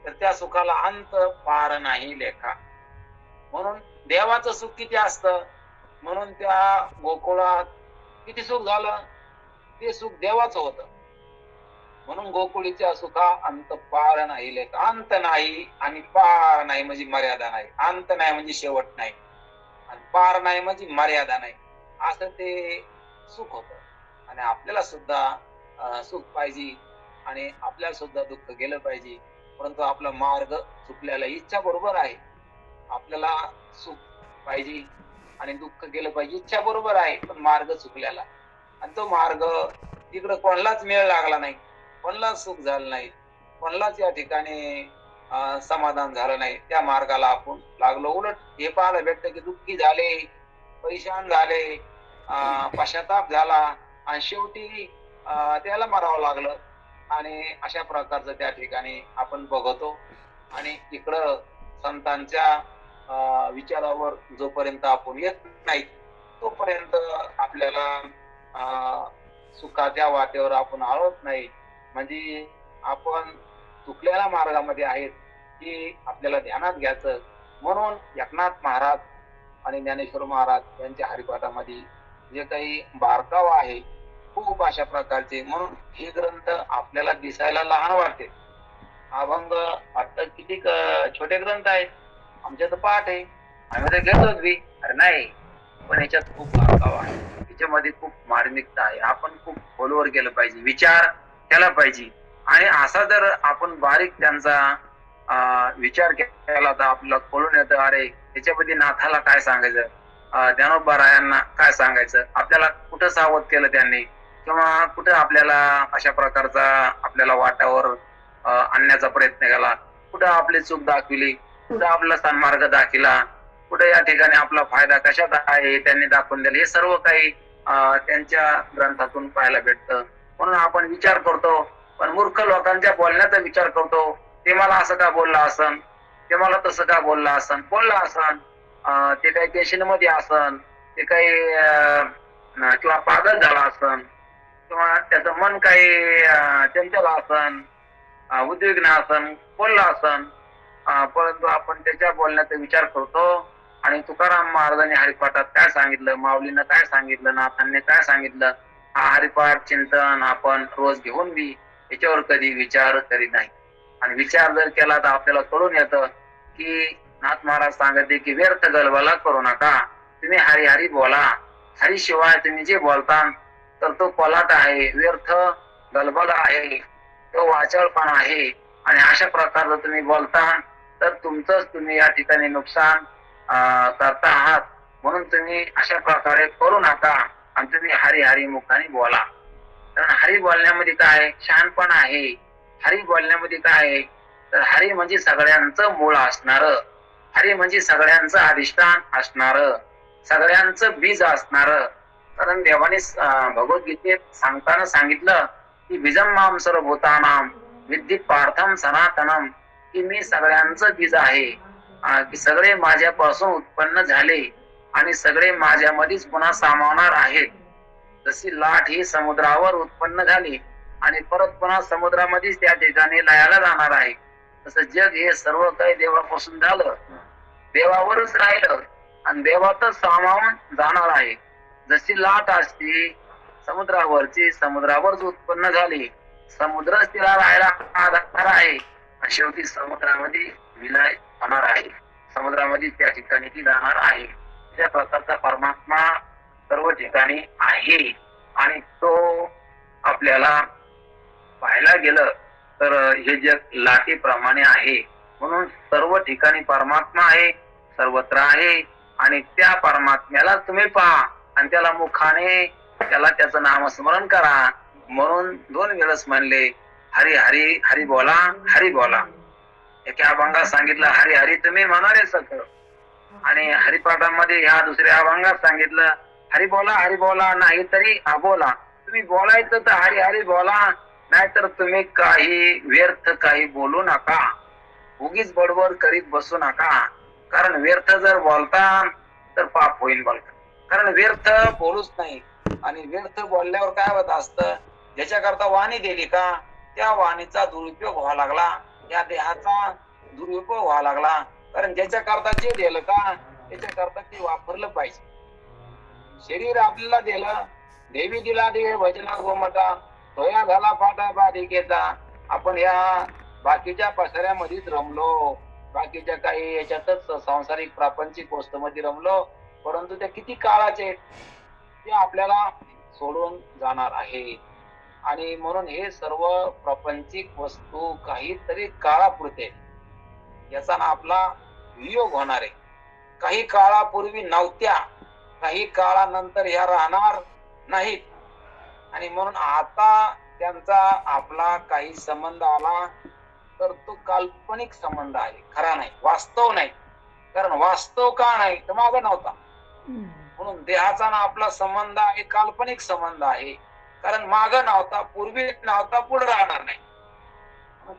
तर त्या सुखाला अंत पार नाही लेखा. म्हणून देवाचं सुख किती असतं, म्हणून त्या गोकुळात किती सुख झालं, ते सुख देवाचं होतं. म्हणून गोकुळीच्या सुखा अंत पार नाही लेखा. अंत नाही आणि पार नाही म्हणजे मर्यादा नाही. अंत नाही म्हणजे शेवट नाही, आणि पार नाही म्हणजे मर्यादा नाही, असं ते सुख होतं. आणि आपल्याला सुद्धा सुख पाहिजे आणि आपल्याला सुद्धा दुःख गेलं पाहिजे. परंतु आपला मार्ग चुकल्याला इच्छा बरोबर आहे. आपल्याला सुख पाहिजे आणि दुःख गेलं पाहिजे, इच्छा बरोबर आहे, पण मार्ग चुकल्याला. आणि तो मार्ग तिकडं कोणालाच मेळ लागला नाही, कोणालाच सुख झालं नाही, कोणालाच या ठिकाणी समाधान झालं नाही. त्या मार्गाला आपण लागलो. उलट हे पाहायला भेटतं की दुःखी झाले, परेशान झाले, पश्चाताप झाला आणि शेवटी त्याला मरावं लागलं. आणि अशा प्रकारचं त्या ठिकाणी आपण बघतो. आणि इकडं संतांच्या विचारावर जोपर्यंत आपण येत नाही तोपर्यंत आपल्याला सुखाच्या वाटेवर आपण आळत नाही. म्हणजे आपण चुकलेल्या मार्गामध्ये आहेत की आपल्याला ध्यानात घ्यायचं. म्हणून एकनाथ महाराज आणि ज्ञानेश्वर महाराज यांच्या हरिपाठामध्ये जे काही बारकाव आहे खूप अशा प्रकारचे. म्हणून हे ग्रंथ आपल्याला दिसायला लहान वाटते. अभंग वाटतं किती छोटे ग्रंथ आहेत, आमच्या तर पाठ आहे, आम्ही तर घेतोच बी. अरे नाही, पण याच्यात खूप बारकाव आहे, याच्यामध्ये खूप मार्मिकता आहे. आपण खूप खोलवर गेलं पाहिजे, विचार केला पाहिजे. आणि असा जर आपण बारीक त्यांचा विचार केला तर आपल्याला कळून येतं, अरे त्याच्यामध्ये नाथाला काय सांगायचं, ज्ञानोबा रायांना काय सांगायचं, आपल्याला कुठं सावध केलं त्यांनी, किंवा कुठं आपल्याला अशा प्रकारचा आपल्याला वाटावर आणण्याचा प्रयत्न केला, कुठं आपली चूक दाखविली, कुठं आपला सन्मार्ग दाखविला, कुठे या ठिकाणी आपला फायदा कशात आहे त्यांनी दाखवून दिला. हे सर्व काही त्यांच्या ग्रंथातून पाहायला भेटतं. म्हणून आपण विचार करतो. पण मूर्ख लोकांच्या बोलण्याचा विचार करतो. ते मला असं का बोलला असन, ते मला तसं का बोलला असन, बोलला असन, ते काही टेन्शन मध्ये असन, ते काही किंवा पागल झाला असन, किंवा त्याचं मन काही चंचल असन, उद्विग्न असन, बोलला असन. परंतु आपण त्याच्या बोलण्याचा विचार करतो. आणि तुकाराम महाराजांनी हरिपाठात काय सांगितलं, माऊलीनं काय सांगितलं, नाथांनी काय सांगितलं, हा हरिपाठ चिंतन आपण रोज घेऊन बी याच्यावर कधी विचार करीत नाही. आणि विचार जर केला तर आपल्याला कळून येतं की नाथ महाराज सांगते की व्यर्थ गलबला करू नका, तुम्ही हरी हरी बोला. हरी शिवाय तुम्ही जे बोलता तर तो कोलाट आहे, व्यर्थ गलबला आहे, तो वाचळपणा आहे. आणि अशा प्रकारचं तुम्ही बोलता तर तुमचंच तुम्ही या ठिकाणी नुकसान करता आहात. म्हणून तुम्ही अशा प्रकारे करू नका आणि तुम्ही हरी हरी मुखाने बोला. कारण हरी बोलण्यामध्ये काय शहाणपणा आहे. हरी बोलण्यामध्ये काय आहे तर हरी म्हणजे सगळ्यांचं मूळ असणार, हरी म्हणजे सगळ्यांचं अधिष्ठान असणार, सगळ्यांचं बीज असणार. कारण देवाने भगवद्गीतेत सांगताना सांगितलं की बीजम माम सर्वभूतानाम विद्धि पार्थम सनातनम, की मी सगळ्यांचं बीज आहे, की सगळे माझ्यापासून उत्पन्न झाले आणि सगळे माझ्यामध्येच पुन्हा सामावणार आहेत. जशी लाट ही समुद्रावर उत्पन्न झाली आणि परत पुन्हा समुद्रामध्येच त्या ठिकाणी लयाला जाणार आहे, तसं जग हे सर्व काही देवापासून झालं, देवावरच राहिलं आणि देवातच सामावून जाणार आहे. जशी लाट असती समुद्रावरची, समुद्रावरच उत्पन्न झाली, समुद्रच तिला राहायला आधार आहे आणि शेवटी समुद्रामध्ये विलय होणार आहे, समुद्रामध्ये त्या ठिकाणी ती जाणार आहे. त्या प्रकारचा परमात्मा सर्व ठिकाणी आहे आणि तो आपल्याला पाहायला गेलं तर हे जग लाटेप्रमाणे आहे. म्हणून सर्व ठिकाणी परमात्मा आहे, सर्वत्र आहे आणि त्या परमात्म्याला तुम्ही पहा आणि त्याला मुखाने त्याला त्याचं नामस्मरण करा. म्हणून 2 वेळेस म्हणले हरी हरी हरी बोला, हरी बोला. एका अभंगात सांगितलं हरी हरी तुम्ही म्हणाले सखर, आणि हरिपाठामध्ये ह्या दुसऱ्या अभंगात सांगितलं हरी बोला नाही तरी अबोला. तुम्ही बोलायचं तर हरी हरी बोला, नाहीतर तुम्ही काही व्यर्थ काही बोलू नका, उगीच बडबड करीत बसू नका. कारण व्यर्थ जर बोलता तर पाप होईल बोलता. कारण व्यर्थ बोलूच नाही आणि व्यर्थ बोलल्यावर काय होत असतं, ज्याच्याकरता वाणी दिली का त्या वाणीचा दुरुपयोग व्हावा लागला, या देहाचा दुरुपयोग व्हावा लागला. कारण ज्याच्याकरता जे दिलं का त्याच्याकरता ते वापरलं पाहिजे. शरीर आपल्याला दिलं, देवी दिला देव भजना गोमटा, तोया झाला पाटा बाधिकेचा. आपण या बाकीच्या पसऱ्यामध्येच रमलो, बाकीच्या काही याच्यातच सांसारिक प्रापंचिक वस्तूमध्ये रमलो, परंतु त्या किती काळाचे ते आपल्याला सोडून जाणार आहे. आणि म्हणून हे सर्व प्रापंचिक वस्तू काहीतरी काळापुरते, याचा ना आपला वियोग होणार आहे. काही काळापूर्वी नव्हत्या, काही काळानंतर ह्या राहणार नाहीत. आणि म्हणून आता त्यांचा आपला काही संबंध आला तर तो काल्पनिक संबंध आहे, खरा नाही, वास्तव नाही. कारण वास्तव का नाही तर मागं नव्हता. म्हणून देहाचा ना आपला संबंध आहे, काल्पनिक संबंध आहे. कारण मागं नव्हता, पूर्वी नव्हता, पुढे राहणार नाही,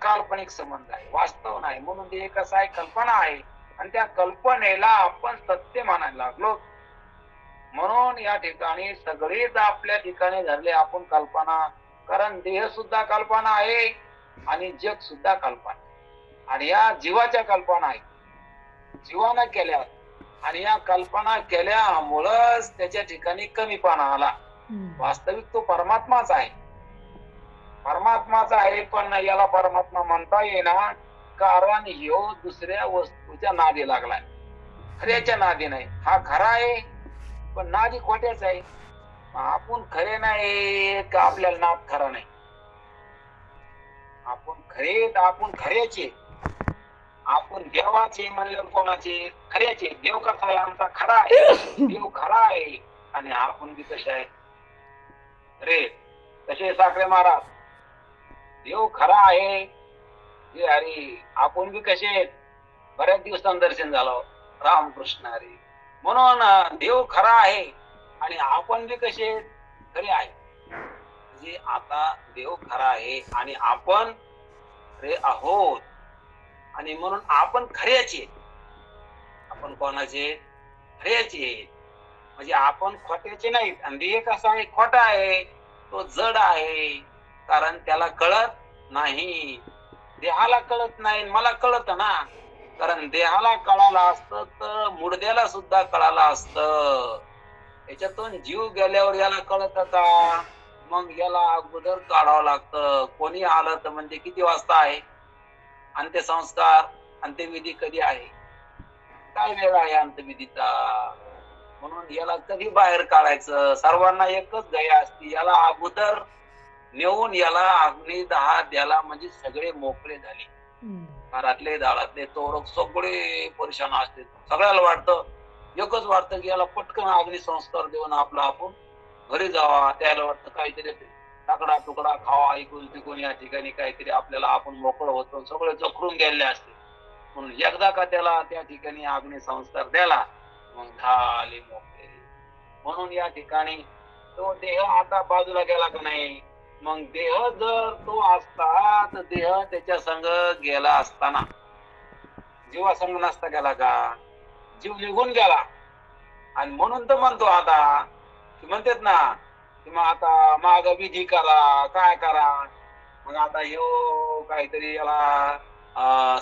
काल्पनिक संबंध आहे, वास्तव नाही. म्हणून ते कसं आहे, कल्पना आहे आणि त्या कल्पनेला आपण सत्य मानायला लागलो. म्हणून या ठिकाणी सगळेच आपल्या ठिकाणी धरले आपण कल्पना. कारण देह सुद्धा कल्पना आहे आणि जग सुद्धा कल्पना, आणि या जीवाच्या कल्पना आहे, जीवानं केल्या. आणि या कल्पना केल्यामुळंच त्याच्या ठिकाणी कमीपणा आला. वास्तविक तो परमात्माच आहे, परमात्माचा आहे, पण याला परमात्मा म्हणता येणार कारण ह्यो दुसऱ्या वस्तूच्या नादी लागलाय, खऱ्याच्या नादी नाही. हा खरा आहे पण नादी खोट्याच आहे. आपण खरे नाही का आपल्याला नाद खरा नाही, आपण खरे तर आपण खऱ्याचे, आपण देवाचे म्हणल्यावर कोणाचे खऱ्याचे. देव कसा आहे आमचा खरा आहे, देव खरा आहे आणि आपण बी कसे आहे रे तसे साखरे महाराज. देव खरा आहे हरी, आपण बी कसे बऱ्याच दिवसांनी दर्शन झालं रामकृष्ण हरी. म्हणून देव खरा आहे आणि आपण बी कसे खरे आहे. म्हणजे आता देव खरा आहे आणि आपण खरे आहोत, आणि म्हणून आपण खऱ्याचे. आपण कोणाचे? खऱ्याचे. म्हणजे आपण खोट्याचे नाहीत. आणि देह कसा आहे? खोटा आहे. तो जड आहे, कारण त्याला कळत नाही. देहाला कळत नाही, मला कळत ना. कारण देहाला कळालं असतं तर मुडद्याला सुद्धा कळालं असतं. याच्यातून जीव गेल्यावर याला कळत का? मग याला अगोदर काढावं लागतं. कोणी आलं तर म्हणजे किती वाजता आहे अंत्यसंस्कार? अंत्यविधी कधी आहे? काय वेळ आहे अंत्यविधीचा? म्हणून याला कधी बाहेर काढायचं? सर्वांना एकच गया असती, याला अगोदर नेऊन याला अग्नी दहा द्याला म्हणजे सगळे मोकळे झाले. घरातले दारातले चोरक सगळे परेशान असते. सगळ्याला वाटतं, एकच वाटतं की याला पटकन अग्निसंस्कार देऊन आपला आपण घरी जावा. त्याला वाटतं काहीतरी टाकडा तुकडा खावा, ऐकून तिकून या ठिकाणी काहीतरी आपल्याला आपण मोकळं होतो. सगळे जखडून गेलेले असते. म्हणून एकदा का त्याला त्या ठिकाणी अग्निसंस्कार द्याला, मग झाले मोकळे. म्हणून या ठिकाणी तो देह आता बाजूला गेला का नाही? मग देह जर तो असता तर देह त्याच्या संग गेला असताना, जीवा संग नसता गेला का? जीव निघून गेला. आणि म्हणून तर म्हणतो आता, की म्हणतात ना की मग आता माग विधी करा, काय करा. मग आता ह्यो काहीतरी याला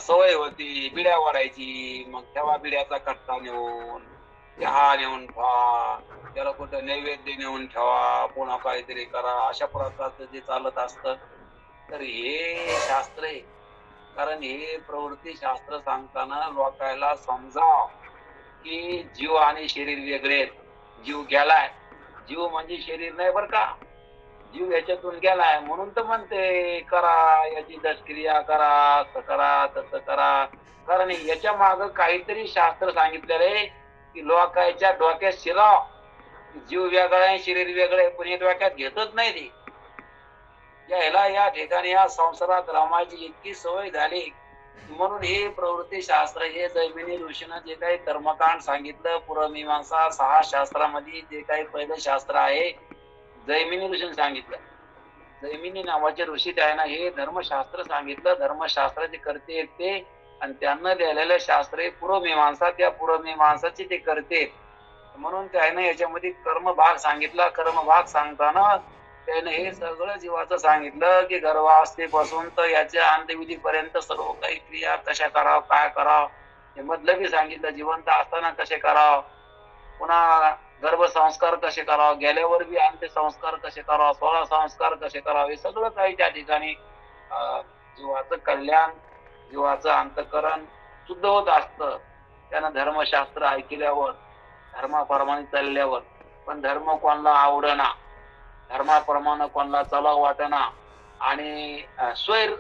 सवय होती बिड्या वाढायची. मग तेव्हा बिड्याचा कट्टा नेऊन, चहा नेऊन ठेवा, त्याला कुठं नैवेद्य नेऊन ठेवा, पुन्हा काहीतरी करा, अशा प्रकारचं जे चालत असतं. तर हे शास्त्र आहे. कारण हे प्रवृत्ती शास्त्र सांगताना लोकायला समजाव की जीव आणि शरीर वेगळे आहेत. जीव गेलाय. जीव म्हणजे शरीर नाही बर का. जीव याच्यातून गेलाय. म्हणून तर म्हणते करा याची दशक्रिया करा, असं करा तसं करा. कारण याच्या माग काहीतरी शास्त्र सांगितलेलं आहे की लोकांच्या डोक्यात शिराव. जीव वेगळा आहे, शरीर वेगळं आहे, पण हे डोक्यात घेतच नाही ते. याला या ठिकाणी या संसारात रमायची इतकी सवय झाली. म्हणून हे प्रवृत्ती शास्त्र, हे जैमिनी ऋषीनं जे काही कर्मकांड सांगितलं, पुरमीमांसा 6 शास्त्रामध्ये जे काही पहिलं शास्त्र आहे, जैमिनी ऋषीने सांगितलं. जैमिनी नावाचे ऋषी आहे ना, हे धर्मशास्त्र सांगितलं. धर्मशास्त्राचे करते आहेत ते, आणि त्यांना दिलेलं शास्त्र आहे पुरमीमांसा. त्या पुरमीमांसाचे ते करते. म्हणून त्यानं याच्यामध्ये कर्मभाग सांगितला. कर्मभाग सांगताना त्याने हे सगळं जीवाचं सांगितलं की गर्भावस्थेपासून तर याच्या अंत्यविधी पर्यंत सर्व काही क्रिया कशा करावं, काय करावं, हे मधलं बी सांगितलं. जिवंत असताना कसे करावं, पुन्हा गर्भसंस्कार कसे करावं, गेल्यावर बी अंत्यसंस्कार कसे करावं, 16 संस्कार कसे करावे, हे सगळं काही त्या ठिकाणी जीवाचं कल्याण, जीवाचं अंतःकरण शुद्ध होत असतं त्यानं धर्मशास्त्र ऐकल्यावर, धर्माप्रमाणे चालल्यावर. पण धर्म कोणाला आवडना, धर्माप्रमाणे कोणाला चलाव वाटना, आणि स्वैर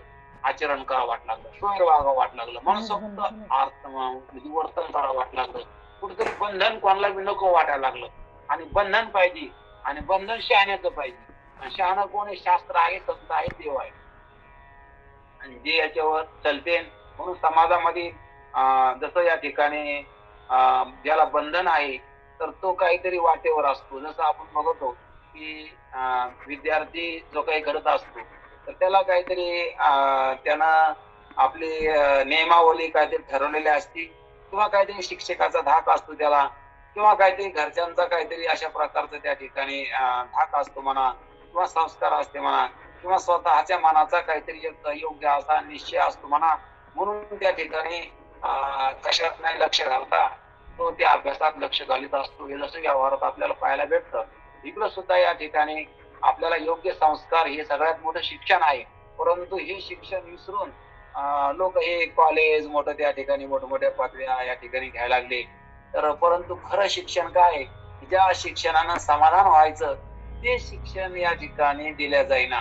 आचरण करावं वाट लागलं, स्वैर वागावं वाट लागलं, मनसोक्त अर्थ म्हणजे वर्तन करावं वाट लागलं. कुठेतरी बंधन कोणाला बी नको वाटायला लागलं. आणि बंधन पाहिजे, आणि बंधन शहाण्याचं पाहिजे. आणि शहाणं कोण आहे? शास्त्र आहे, संत आहे, देव आहे, आणि जे याच्यावर चलते. म्हणून समाजामध्ये जसं या ठिकाणी ज्याला बंधन आहे तर तो काहीतरी वाटेवर असतो. जसं आपण बघतो की विद्यार्थी जो काही करत असतो तर त्याला काहीतरी त्यानं आपली नियमावली काहीतरी ठरवलेली असते, किंवा काहीतरी शिक्षकाचा धाक असतो त्याला, किंवा काहीतरी घरच्यांचा काहीतरी अशा प्रकारचा त्या ठिकाणी धाक असतो म्हणा, किंवा संस्कार असते म्हणा, किंवा स्वतःच्या मनाचा काहीतरी एक योग्य असा निश्चय असतो म्हणा. म्हणून त्या ठिकाणी कशात नाही लक्ष घालता तो त्या अभ्यासात लक्ष घालीत असतो. हे जसं व्यवहारात आपल्याला पाहायला भेटतं. इकडं सुद्धा या ठिकाणी आपल्याला योग्य संस्कार हे सगळ्यात मोठं शिक्षण आहे. परंतु हे शिक्षण विसरून लोक हे कॉलेज मोठं, त्या ठिकाणी मोठमोठ्या पदव्या या ठिकाणी घ्यायला लागले. तर परंतु खरं शिक्षण काय? ज्या शिक्षणानं समाधान व्हायचं ते शिक्षण या ठिकाणी दिल्या जाईना.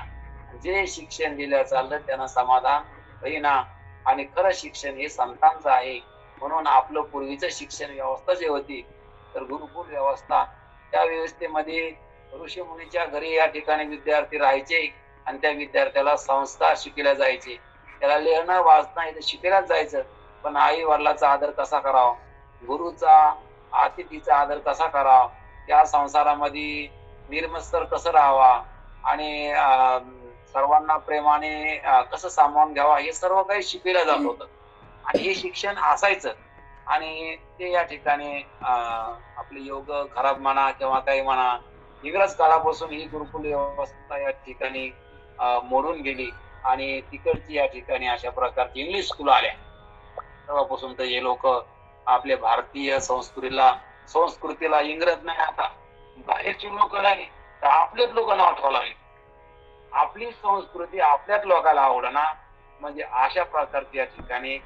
जे शिक्षण दिलं चाललं त्यांना समाधान होईना. आणि खरं शिक्षण हे संतांचं आहे. म्हणून आपलं पूर्वीचं शिक्षण व्यवस्था जी होती तर गुरुकुल व्यवस्था, त्या व्यवस्थेमध्ये ऋषी मुनीच्या घरी या ठिकाणी विद्यार्थी राहायचे, आणि त्या विद्यार्थ्याला संस्कार शिकवल्या जायचे. त्याला लिहिणं वाचणं हे शिकवल्याच जायचं. पण आई वडिलाचा आदर कसा करावा, गुरुचा अतिथीचा आदर कसा करावा, त्या संसारामध्ये निर्मत्सर कसं राहावा, आणि सर्वांना प्रेमाने कसं सामावून घ्यावा हे सर्व काही शिकविलं जात होतं. आणि हे शिक्षण असायचं. आणि ते या ठिकाणी आपले योग खराब म्हणा किंवा काही म्हणा, इंग्रज काळापासून ही गुरुकुल व्यवस्था या ठिकाणी मोडून गेली आणि तिकडची या ठिकाणी अशा प्रकारची इंग्लिश स्कूल आल्या. तेव्हापासून तर हे लोक आपल्या भारतीय संस्कृतीला इंग्रज नाही, आता बाहेरची लोक नाही तर आपलेच लोकांना आठवा लागले. आपली संस्कृती आपल्याच लोकांना आवडणार, म्हणजे अशा प्रकारची या ठिकाणी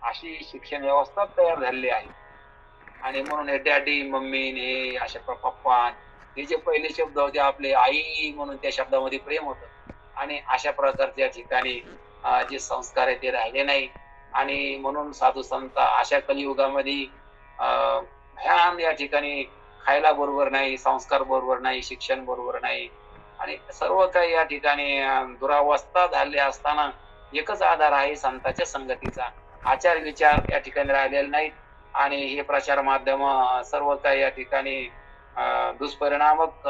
अशी शिक्षण व्यवस्था तयार झालेली आहे. आणि म्हणून हे डॅडी मम्मी हे अशा पप्पा हे जे पहिले शब्द होते आपले आई म्हणून त्या शब्दामध्ये प्रेम होतं. आणि अशा प्रकारच्या ठिकाणी जे संस्कार आहे ते राहिले नाही. आणि म्हणून साधू संत अशा कलियुगामध्ये भयान या ठिकाणी खायला बरोबर नाही, संस्कार बरोबर नाही, शिक्षण बरोबर नाही आणि सर्व काही या ठिकाणी दुरावस्था झाली असताना एकच आधार आहे संतांच्या संगतीचा. आचार विचार या ठिकाणी राहिलेले नाहीत आणि हे प्रचार माध्यम सर्व काही या ठिकाणी दुष्परिणामक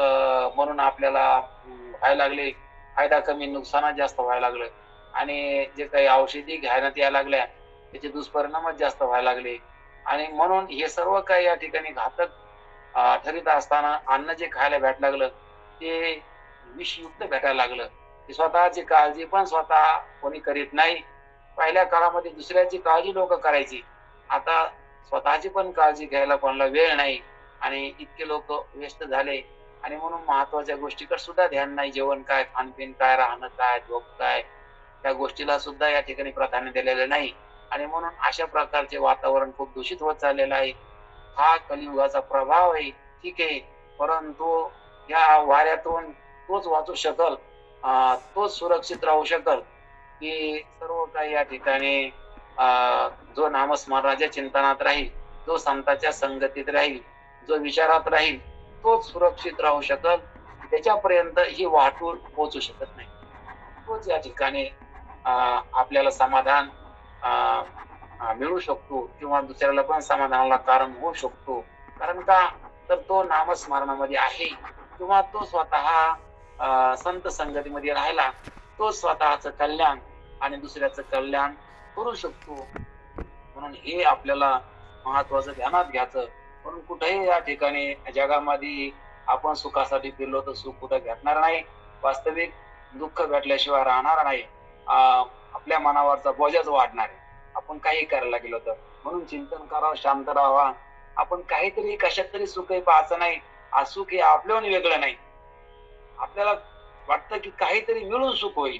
म्हणून आपल्याला व्हायला लागले. फायदा कमी नुकसानात जास्त व्हायला लागलं आणि जे काही औषधी घ्यायला यायला लागल्या त्याचे दुष्परिणामच जास्त व्हायला लागले. आणि म्हणून हे सर्व काही या ठिकाणी घातक ठरीत असताना अन्न जे खायला भेटायला लागलं ते विषयुक्त भेटायला लागलं. ते स्वतःची काळजी पण स्वतः कोणी करीत नाही. पहिल्या काळामध्ये दुसऱ्याची काळजी लोक करायची, आता स्वतःची पण काळजी घ्यायला कोणाला वेळ नाही आणि इतके लोक व्यस्त झाले. आणि म्हणून महत्वाच्या गोष्टीकडे सुद्धा ध्यान नाही. जेवण काय, खाणपिण काय, राहणं काय, झोप काय, त्या गोष्टीला सुद्धा या ठिकाणी प्राधान्य दिलेलं नाही. आणि म्हणून अशा प्रकारचे वातावरण खूप दूषित होत चाललेलं आहे. हा कलियुगाचा प्रभाव आहे, ठीक आहे, परंतु या वाऱ्यातून तोच वाचू शकल, तोच सुरक्षित राहू शकल की सर्व काही या ठिकाणी जो नामस्मरणाच्या चिंतनात राहील, जो संतांच्या संगतीत राहील, जो विचारात राहील तोच सुरक्षित राहू शकल. त्याच्यापर्यंत ही वाहतूक पोहोचू शकत नाही. तोच या ठिकाणी आपल्याला समाधान मिळू शकतो किंवा दुसऱ्याला पण समाधानाला कारण होऊ शकतो. कारण का तर तो नामस्मरणामध्ये आहे किंवा तो स्वतः संत संगतीमध्ये राहिला, तो स्वतःचं कल्याण आणि दुसऱ्याचं कल्याण करू शकतो. म्हणून हे आपल्याला महत्वाचं ध्यानात घ्यायचं. म्हणून कुठेही या ठिकाणी जगामध्ये आपण सुखासाठी फिरलो तर सुख कुठं भेटणार नाही. वास्तविक दुःख भेटल्याशिवाय राहणार नाही. आपल्या मनावरचा बोजाच वाढणार आहे आपण काही करायला गेलो तर. म्हणून चिंतन करावं, शांत राहावा. आपण काहीतरी कशात तरी सुख पाहायचं नाही. आज सुख हे आपल्याहून वेगळं नाही. आपल्याला वाटतं की काहीतरी मिळून सुख होईल,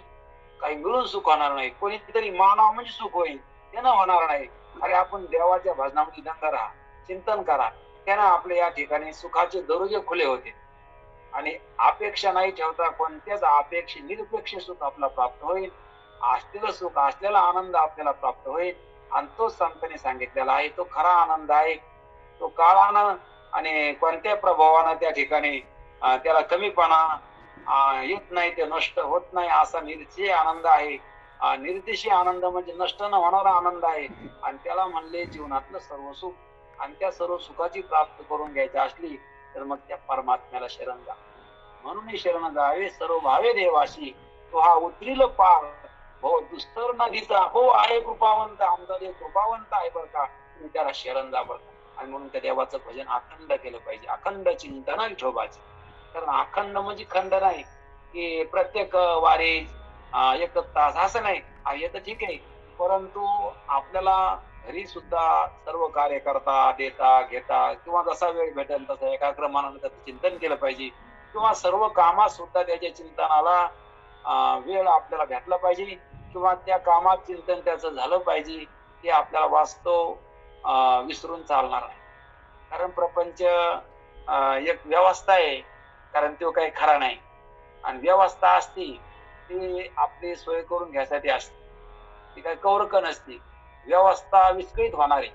काही मिळून सुख होणार नाही. कोणीतरी मानावं म्हणजे सुख होईल, त्यानं होणार नाही. अरे आपण देवाच्या भजनामध्ये दंग राहा, चिंतन करा, त्यानं आपल्या या ठिकाणी सुखाचे दरवाजे खुले होते. आणि अपेक्षा नाही ठेवता कोणत्याच अपेक्षा निरपेक्ष सुख आपला प्राप्त होईल. असलेलं सुख, असलेला आनंद आपल्याला प्राप्त होईल. आणि तो संतांनी सांगितलेला आहे, तो खरा आनंद आहे. तो काळानं आणि कोणत्या प्रभावानं त्या ठिकाणी त्याला कमीपणा येत नाही, ते नष्ट होत नाही, असा निर्देशी आनंद आहे. निर्देशी आनंद म्हणजे नष्ट न होणारा आनंद आहे. आणि त्याला म्हणले जीवनातलं सर्व सुख. आणि त्या सर्व सुखाची प्राप्त करून घ्यायची असली तर मग त्या परमात्म्याला शरण जा. म्हणून शरण जावे सर्व भावे देवाशी, तो हा उतरील पार हो दुस्तर नदीचा. हो आहे कृपावंत, आमचा देव कृपावंत आहे बरं का, तुम्ही त्याला शरण जा बरं का. आणि म्हणून त्या देवाचं भजन अखंड केलं पाहिजे, अखंड चिंतन ठेवायचे. कारण अखंड म्हणजे खंड नाही की प्रत्येक वारी एक तास असं नाही. हे तर ठीक आहे, परंतु आपल्याला घरी सुद्धा सर्व कार्य करता देता घेता किंवा जसा वेळ भेटेल तसं एकाग्र मनानं त्याचं चिंतन केलं पाहिजे. किंवा सर्व कामात सुद्धा त्याच्या चिंतनाला वेळ आपल्याला भेटला पाहिजे किंवा त्या कामात चिंतन त्याचं झालं पाहिजे. ते आपल्याला वास्तव विसरून चालणार नाही. कारण प्रपंच एक व्यवस्था आहे, कारण तो काही खरा नाही. आणि व्यवस्था असती ती आपली सोय करून घ्यायसाठी असते, ती काही कौरक नसती. व्यवस्था विस्कळीत होणार आहे,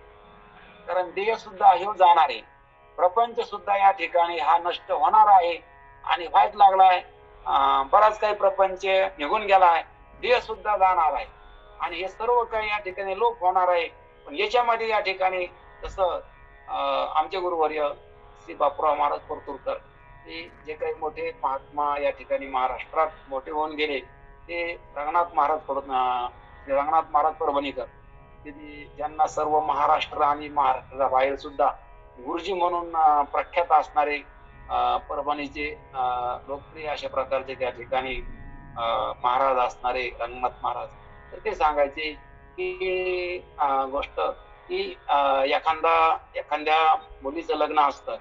कारण देह सुद्धा हे जाणार आहे, प्रपंच सुद्धा या ठिकाणी हा नष्ट होणार आहे आणि व्हायच लागलाय. बराच काही प्रपंच निघून गेलाय, देह सुद्धा जाणार आहे आणि हे सर्व काही या ठिकाणी लोप होणार आहे. पण याच्यामध्ये या ठिकाणी जसं आमचे गुरुवर्य श्री बापूराव महाराज परतूरकर ते जे काही मोठे महात्मा या ठिकाणी महाराष्ट्रात मोठे होऊन गेले ते रंगनाथ महाराज श्री रंगनाथ महाराज परभणीकर, ज्यांना सर्व महाराष्ट्र आणि महाराष्ट्राच्या बाहेर सुद्धा गुरुजी म्हणून प्रख्यात असणारे परभणीचे लोकप्रिय अशा प्रकारचे त्या ठिकाणी महाराज असणारे रंगनाथ महाराज. तर ते सांगायचे की गोष्ट की एखाद्या मुलीचं लग्न असतं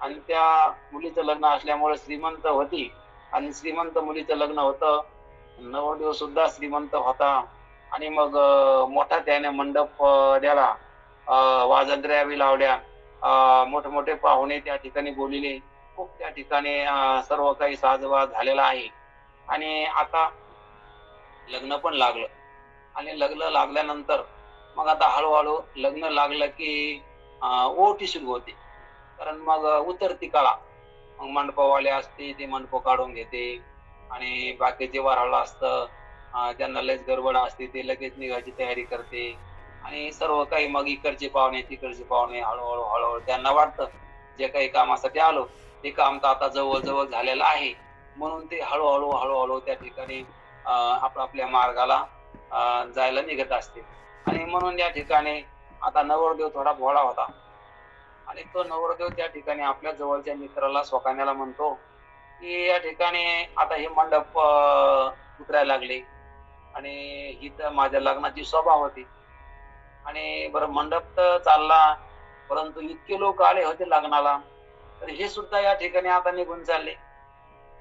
आणि त्या मुलीचं लग्न असल्यामुळे श्रीमंत होती आणि श्रीमंत मुलीचं लग्न होतं, नवरदेव सुद्धा श्रीमंत होता आणि मग मोठा त्याने मंडप द्याला, वाजंत्र्या बी लावल्या, मोठमोठे पाहुणे त्या ठिकाणी बोलिले, खूप त्या ठिकाणी सर्व काही साजवाज झालेला आहे. आणि आता लग्न पण लागलं आणि लग्न लागल्यानंतर मग आता हळूहळू लग्न लागलं की ओटी सुरू होते. कारण मग उतरती कळा, मग मंडपवाले असते ते मंडप काढून घेते आणि बाकीचे वऱ्हाड असतं, ज्यांना लयच गडबड असते ते लगेच निघायची तयारी करते आणि सर्व काही मग इकडचे पाहुणे तिकडचे पाहुणे हळूहळू हळूहळू त्यांना वाटतं जे काही कामासाठी आलो ते काम तर आता जवळ जवळ झालेलं आहे, म्हणून ते हळूहळू हळूहळू त्या ठिकाणी आपापल्या मार्गाला जायला निघत असते. आणि म्हणून या ठिकाणी आता नवरदेव थोडा भोळा होता आणि तो नवरदेव त्या ठिकाणी आपल्या जवळच्या मित्राला स्वकान्याला म्हणतो की या ठिकाणी आता हे मंडप उतरायला लागले आणि ही तर माझ्या लग्नाची शोभा होती आणि बरं मंडप तर चालला, परंतु इतके लोक आले होते लग्नाला तर हे सुद्धा या ठिकाणी आता निघून चालले.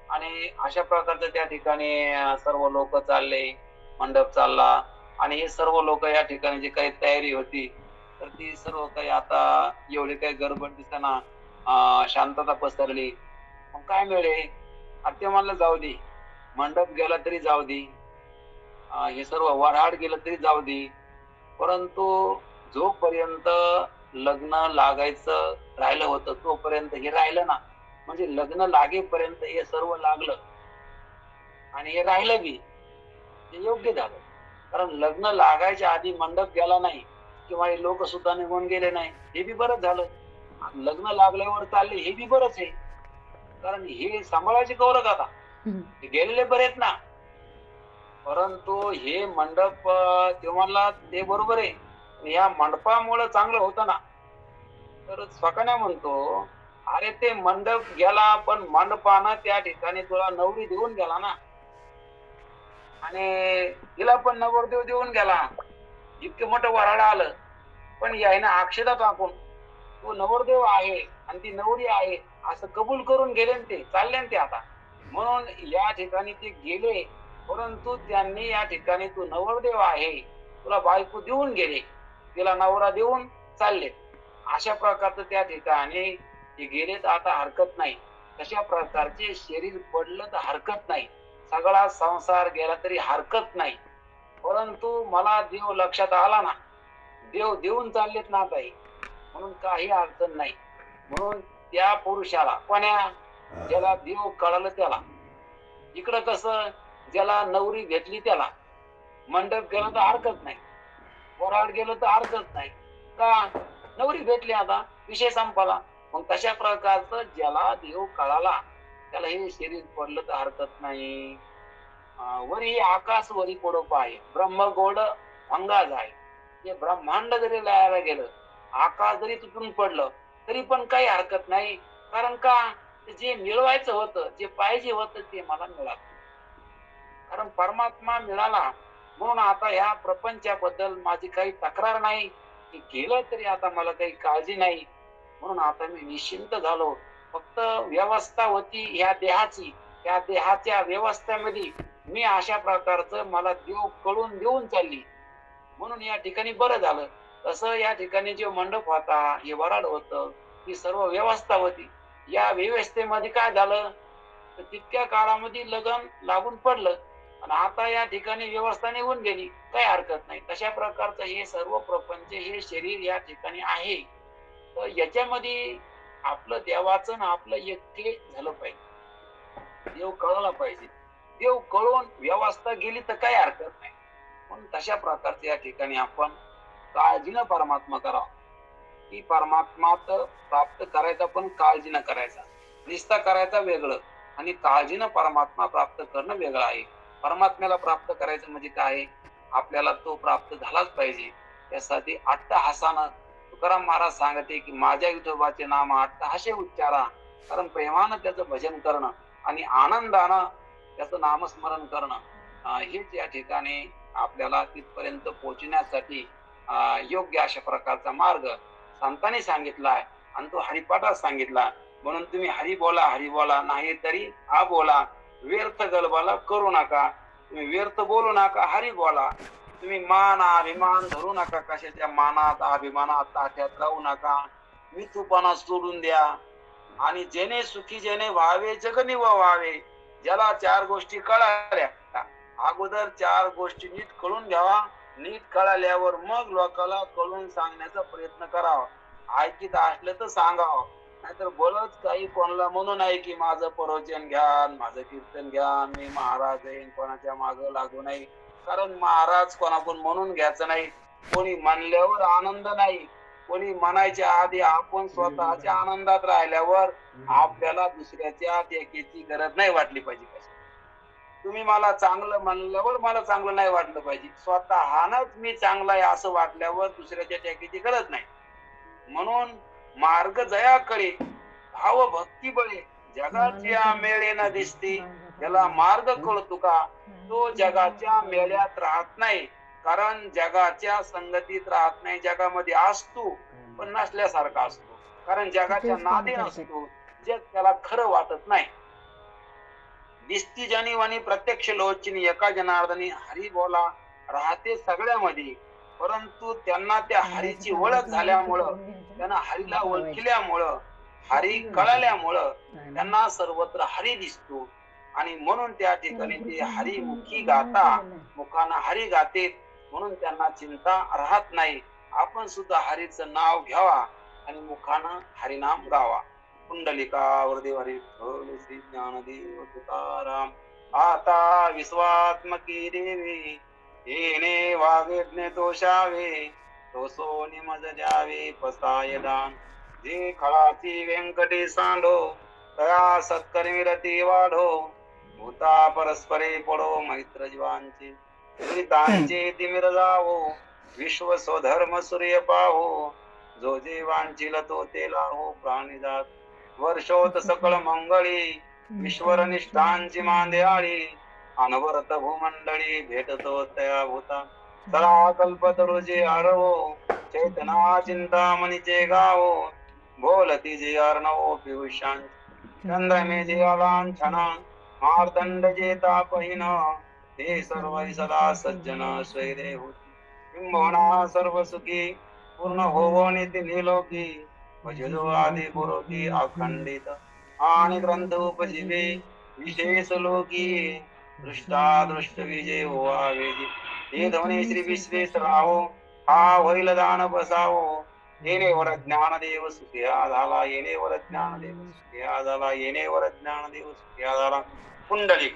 आणि अशा प्रकारचं त्या ठिकाणी सर्व लोक चालले, मंडप चालला आणि हे सर्व लोक या ठिकाणी जी काही तयारी होती तर ती सर्व काही आता एवढी काही गडबड दिसताना शांतता पसरली. मग काय मिळे, आता ते म्हणलं जाऊ दे, मंडप गेला तरी जाऊ दे, हे सर्व वऱ्हाड गेलं तरी जाऊ दे, परंतु जोपर्यंत लग्न लागायचं राहिलं होतं तोपर्यंत हे राहिलं ना, म्हणजे लग्न लागेपर्यंत हे सर्व लागलं आणि हे राहिलं बी, हे योग्य झालं. कारण लग्न लागायच्या आधी मंडप गेला नाही किंवा हे लोक सुद्धा निघून गेले नाही, हे बी बरंच झालं. लग्न लागल्यावर चालले हे बी बरंच आहे, कारण हे सांभाळायचे कौरक आता हे गेलेले बरेच ना. परंतु हे मंडप तेव्हा ते बरोबर आहे, या मंडपामुळे चांगलं होतं ना. तर स्वकान्या म्हणतो अरे ते मंडप गेला पण मंडपानं त्या ठिकाणी तुला नवरी देऊन गेला ना आणि तिला पण नवरदेव देऊन गेला, इतकं मोठं वऱ्हाड आलं पण यायनं अक्षता टाकून तो नवरदेव आहे आणि ती नवरी आहे असं कबूल करून गेले ते चालले ते आता. म्हणून या ठिकाणी ते गेले, परंतु त्यांनी या ठिकाणी तू नवरदेव आहे तुला बायको देऊन गेले, तिला नवरा देऊन चालले. अशा प्रकारचं त्या ठिकाणी ते गेले तर आता हरकत नाही, तशा प्रकारचे शरीर पडलं तर हरकत नाही, सगळा संसार गेला तरी हरकत नाही, परंतु मला देव लक्षात आला ना, देव देऊन चाललेत ना ताई, म्हणून काही अडचण नाही. म्हणून त्या पुरुषाला कोण्या ज्याला देव कळलं त्याला, इकडं कसं ज्याला नवरी भेटली त्याला मंडप गेलं तर हरकत नाही, वऱ्हाड गेलं तर हरकत नाही, का नवरी भेटली आता विषय संपला. मग तशा प्रकारचं ज्याला देव कळाला त्याला हे शरीर पडलं तर हरकत नाही. वरी आकाश वरी कोडप आहे, ब्रह्मगोड अंगाज आहे, हे ब्रह्मांड जरी लयाला गेलं, आकाश जरी तुटून पडलं तरी पण काही हरकत नाही. कारण का जे मिळवायचं होतं, जे पाहिजे होतं ते मला मिळालं, कारण परमात्मा मिळाला. म्हणून आता ह्या प्रपंचाबद्दल माझी काही तक्रार नाही, की गेलं तरी आता मला काही काळजी नाही, म्हणून आता मी निश्चिंत झालो. फक्त व्यवस्था होती ह्या देहाची, त्या देहाच्या व्यवस्थेमध्ये मी अशा प्रकारचं मला देव कळून देऊन चालली, म्हणून या ठिकाणी बरं झालं. तसं या ठिकाणी जे मंडप होता, हे वराड होतं, ही सर्व व्यवस्था होती. या व्यवस्थेमध्ये काय झालं तर तितक्या काळामध्ये लग्न लागून पडलं आणि आता या ठिकाणी व्यवस्था निघून गेली, काही हरकत नाही. तशा प्रकारचं हे सर्व प्रपंच, हे शरीर या ठिकाणी आहे. तर याच्यामध्ये आपलं देवाचं ना आपलं ऐक्य झालं पाहिजे, देव कळला पाहिजे. देव कळून व्यवस्था गेली तर काही हरकत नाही. म्हणून तशा प्रकारच्या या ठिकाणी आपण काळजीनं परमात्मा करावा, की परमात्मा प्राप्त करायचा पण काळजीनं करायचा. निस्ता करायचा वेगळं आणि काळजीनं परमात्मा प्राप्त करणं वेगळं आहे. परमात्म्याला प्राप्त करायचं म्हणजे काय आहे? आपल्याला तो प्राप्त झालाच पाहिजे. त्यासाठी अट्टहासानं तुकाराम महाराज सांगते की माझ्या विठोबाचे नाम अट्टहासे उच्चारा. कारण प्रेमानं त्याचं भजन करणं आणि आनंदानं त्याचं नामस्मरण करणं हेच या ठिकाणी आपल्याला तिथपर्यंत पोहोचण्यासाठी योग्य अशा प्रकारचा मार्ग संतांनी सांगितला आहे आणि तो हरिपाठात सांगितला. म्हणून तुम्ही हरी बोला नाही तरी हा बोला. व्यर्थ गलबाला करू नका. तुम्ही व्यर्थ बोलू नका, हरी बोला. तुम्ही मान अभिमान धरू नका, कशाच्या मानात अभिमानात ताठ्यात राहू नका. मिथूपणा सोडून द्या आणि जेणे सुखी जेणे व्हावे जगनिव व्हावे. ज्याला चार गोष्टी कळाल्या, अगोदर चार गोष्टी नीट कळून घ्यावा. नीट कळाल्यावर मग लोकांना कळून सांगण्याचा प्रयत्न करावा. ऐकीत असलं तर सांगावं, नाहीतर बोलच काही कोणाला म्हणू नाही की माझं प्रवचन घ्या, माझं कीर्तन घ्या, मी महाराज आहे, कोणाच्या माग लागू नाही. कारण महाराज कोणाकडून म्हणून घ्यायचं नाही. कोणी म्हणल्यावर आनंद नाही, कोणी म्हणायच्या आधी आपण स्वतःच्या आनंदात राहिल्यावर आपल्याला दुसऱ्याच्या टेकेची गरज नाही वाटली पाहिजे. तुम्ही मला चांगलं म्हणल्यावर मला चांगलं नाही वाटलं पाहिजे. स्वतःनच मी चांगला आहे असं वाटल्यावर दुसऱ्याच्या टेकेची गरज नाही. म्हणून मार्ग जयाकडे भाव भक्ती बळे जगाची मेळे न दिसती. त्याला मार्ग कळतो का, तो जगाच्या मेळ्यात राहत नाही. कारण जगाच्या संगतीत राहत नाही. जगामध्ये असतो पण नसल्यासारखा असतो. कारण जगाच्या नादी नसतो. जग त्याला खरं वाटत नाही. दिसती जनीवानी प्रत्यक्ष लोचनी एका जनार्दनी हरी बोला राहते सगळ्यामध्ये. परंतु त्यांना त्या हरीची ओळख झाल्यामुळं, त्यांना हरीला ओळखल्यामुळं, हरी कळाल्यामुळं त्यांना सर्वत्र हरी दिसतो. आणि म्हणून त्या ठिकाणी ते हरी मुखी गाता, मुखानं हरी गाते. म्हणून त्यांना चिंता राहत नाही. आपण सुद्धा हरीचं नाव घ्यावा आणि मुखानं हरिनाम गावा. कुंडलिकावरती हरी श्री ज्ञानदेव तुकाराम. आता विश्वात्मकी देवी येणे वागेज्ञ तोषावे. तो सोनी मज द्यावे पसाय दान. जे खळाची व्यंकटे सांडो तया सत्कर्मी रती वाढो. भूता परस्परे पडो मैत्र जीवांचे. दुरितांचे तिमिर जावो. विश्व स्वधर्म सूर्य पाहो. जो जे वांछिल तो ते लाहो. प्राणी जात वर्षोत सकळ मंगळी. ईश्वर निष्ठांची मांद्याळी. अनवरत भूमंडळी भेटतो तया भूता. सदा कल्पतरू जे आरवो. चैतना चिंतामणीचे गावो. बोलती जे अर्णवो पियुषां. चंद्रमे जे अलांछना. मार्दंड जे तापहीन. हे सर्व सदा सज्जन स्वैरे होती. किंबहुना सर्व सुखी पूर्ण होवो निती निलोकी. भजलो आदि पुरोकी अखंडित आणि ग्रंथ उपजीवे विशेष लोकी. दृष्टादृष्ट विजय होवावे. हे ध्वनी श्री विश्वेश्वराहो. हा होईल दान बसावो. येणेवर ज्ञानदेव सुखिया झाला. येणेवर ज्ञानदेव सुखिया झाला. येणेवर ज्ञानदेव सुखिया झाला. कुंडलिक